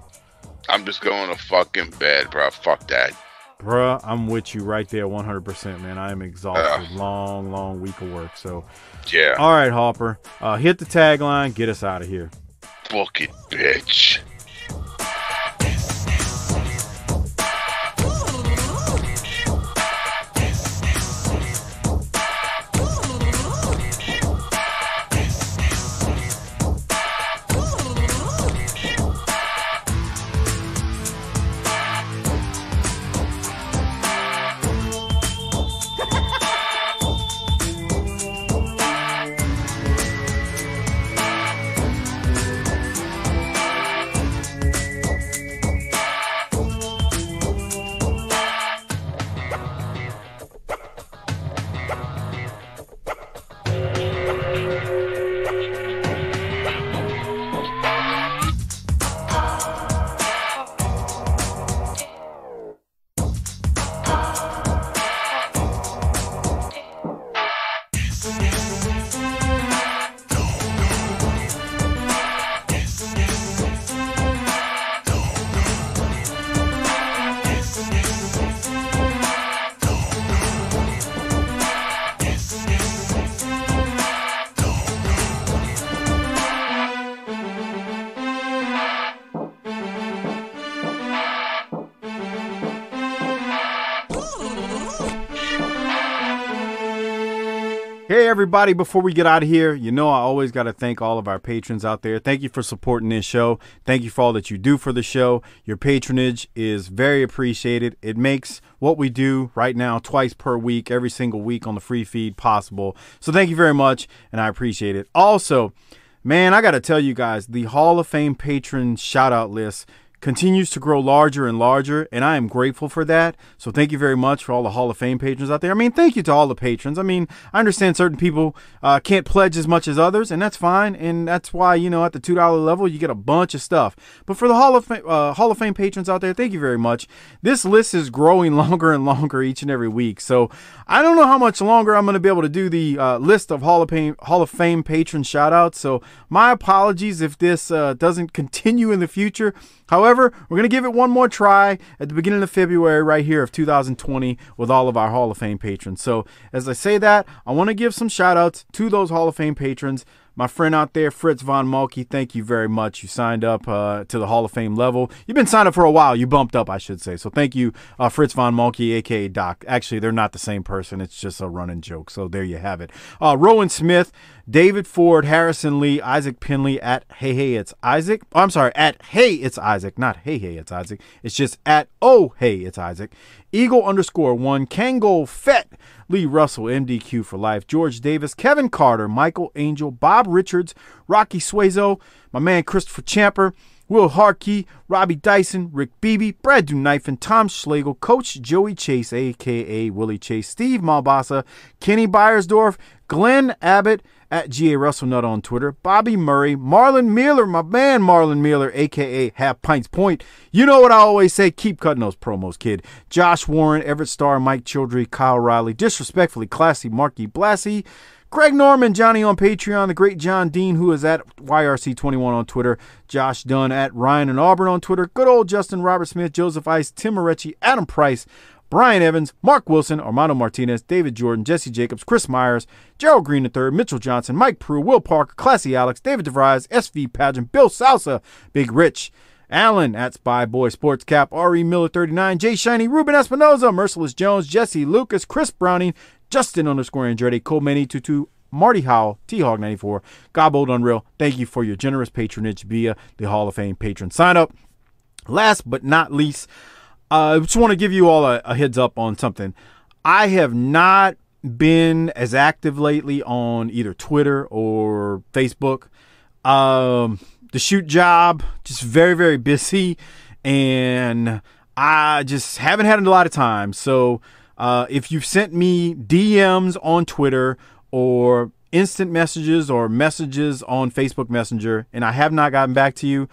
I'm just going to fucking bed, bro. Fuck that. Bruh, I'm with you right there 100%, man. I am exhausted. Long week of work. So, yeah. All right, Harper. Hit the tagline. Get us out of here. Book it, bitch. Hey, everybody, before we get out of here, I always got to thank all of our patrons out there. Thank you for supporting this show. Thank you for all that you do for the show. Your patronage is very appreciated. It makes what we do right now twice per week, every single week on the free feed possible. So thank you very much, and I appreciate it. Also, man, I got to tell you guys, the Hall of Fame patron shout-out list continues to grow larger and larger, and I am grateful for that. So thank you very much for all the Hall of Fame patrons out there. I mean, thank you to all the patrons. I mean, I understand certain people can't pledge as much as others, and that's fine. And that's why, at the $2 level, you get a bunch of stuff. But for the Hall of Fame patrons out there, thank you very much. This list is growing longer and longer each and every week. So I don't know how much longer I'm going to be able to do the list of Hall of Fame patron shout outs. So my apologies if this doesn't continue in the future. However, we're going to give it one more try at the beginning of February right here of 2020 with all of our Hall of Fame patrons. So as I say that, I want to give some shout outs to those Hall of Fame patrons. My friend out there, Fritz Von Mulkey, thank you very much. You signed up to the Hall of Fame level. You've been signed up for a while. You bumped up, I should say. So thank you, Fritz Von Mulkey, a.k.a. Doc. Actually, they're not the same person. It's just a running joke. So there you have it. Rowan Smith, David Ford, Harrison Lee, Isaac Pinley at Hey It's Isaac. Oh, I'm sorry, at Hey It's Isaac, not Hey It's Isaac. It's just at Oh Hey It's Isaac. Eagle_1, Kangol Fett, Lee Russell, MDQ for life, George Davis, Kevin Carter, Michael Angel, Bob Richards, Rocky Suezo, my man Christopher Champer, Will Harkey, Robbie Dyson, Rick Beebe, Brad Dunifin, Tom Schlegel, Coach Joey Chase, a.k.a. Willie Chase, Steve Malbasa, Kenny Beiersdorf, Glenn Abbott, at G.A. WrestleNut on Twitter, Bobby Murray, Marlon Mueller, my man Marlon Mueller, a.k.a. Half Pints Point. You know what I always say, keep cutting those promos, kid. Josh Warren, Everett Starr, Mike Childrey, Kyle Riley, Disrespectfully Classy, Marky Blassie, Greg Norman, Johnny on Patreon, the great John Dean, who is at YRC21 on Twitter, Josh Dunn at Ryan and Auburn on Twitter, good old Justin Robert Smith, Joseph Ice, Tim Morecci, Adam Price, Brian Evans, Mark Wilson, Armando Martinez, David Jordan, Jesse Jacobs, Chris Myers, Gerald Green III, Mitchell Johnson, Mike Prue, Will Parker, Classy Alex, David DeVries, SV Pageant, Bill Salsa, Big Rich, Allen at Spy Boy Sports Cap, R.E. Miller 39, Jay Shiny, Ruben Espinoza, Merciless Jones, Jesse Lucas, Chris Browning, Justin_Andretti, Cole Manny 22, Marty Howell, T-Hog 94, Gobbled Unreal. Thank you for your generous patronage via the Hall of Fame patron sign up. Last but not least, I just want to give you all a heads up on something. I have not been as active lately on either Twitter or Facebook. The shoot job, just very, very busy, and I just haven't had a lot of time. So if you've sent me DMs on Twitter or instant messages or messages on Facebook Messenger and I have not gotten back to you,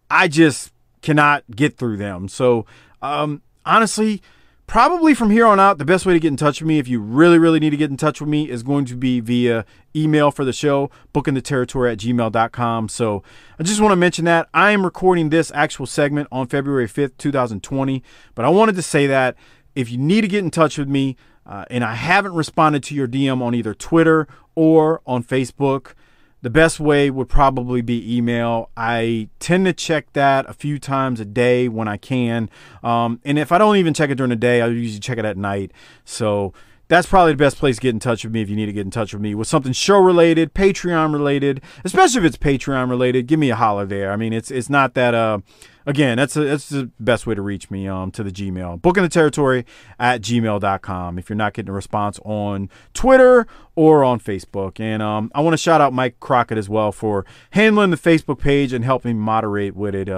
I just cannot get through them. So honestly, probably from here on out, the best way to get in touch with me, if you really, really need to get in touch with me, is going to be via email for the show, bookingtheterritory@gmail.com. So I just want to mention that I am recording this actual segment on February 5th, 2020. But I wanted to say that if you need to get in touch with me and I haven't responded to your DM on either Twitter or on Facebook, the best way would probably be email. I tend to check that a few times a day when I can. And if I don't even check it during the day, I usually check it at night. So that's probably the best place to get in touch with me if you need to get in touch with me with something show-related, Patreon-related, especially if it's Patreon-related. Give me a holler there. I mean, it's not that... Again, that's the best way to reach me to the Gmail. bookingtheterritory@gmail.com if you're not getting a response on Twitter or on Facebook. And I want to shout out Mike Crockett as well for handling the Facebook page and helping moderate with it.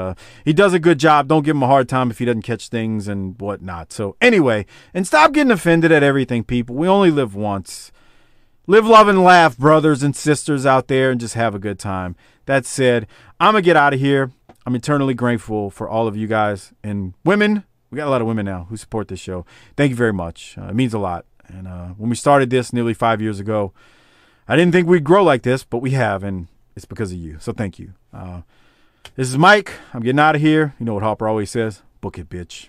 He does a good job. Don't give him a hard time if he doesn't catch things and whatnot. So anyway, and stop getting offended at everything, people. We only live once. Live, love, and laugh, brothers and sisters out there, and just have a good time. That said, I'm going to get out of here. I'm eternally grateful for all of you guys and women. We got a lot of women now who support this show. Thank you very much. It means a lot. And when we started this nearly 5 years ago, I didn't think we'd grow like this, but we have, and it's because of you. So thank you. This is Mike. I'm getting out of here. You know what Harper always says. Book it, bitch.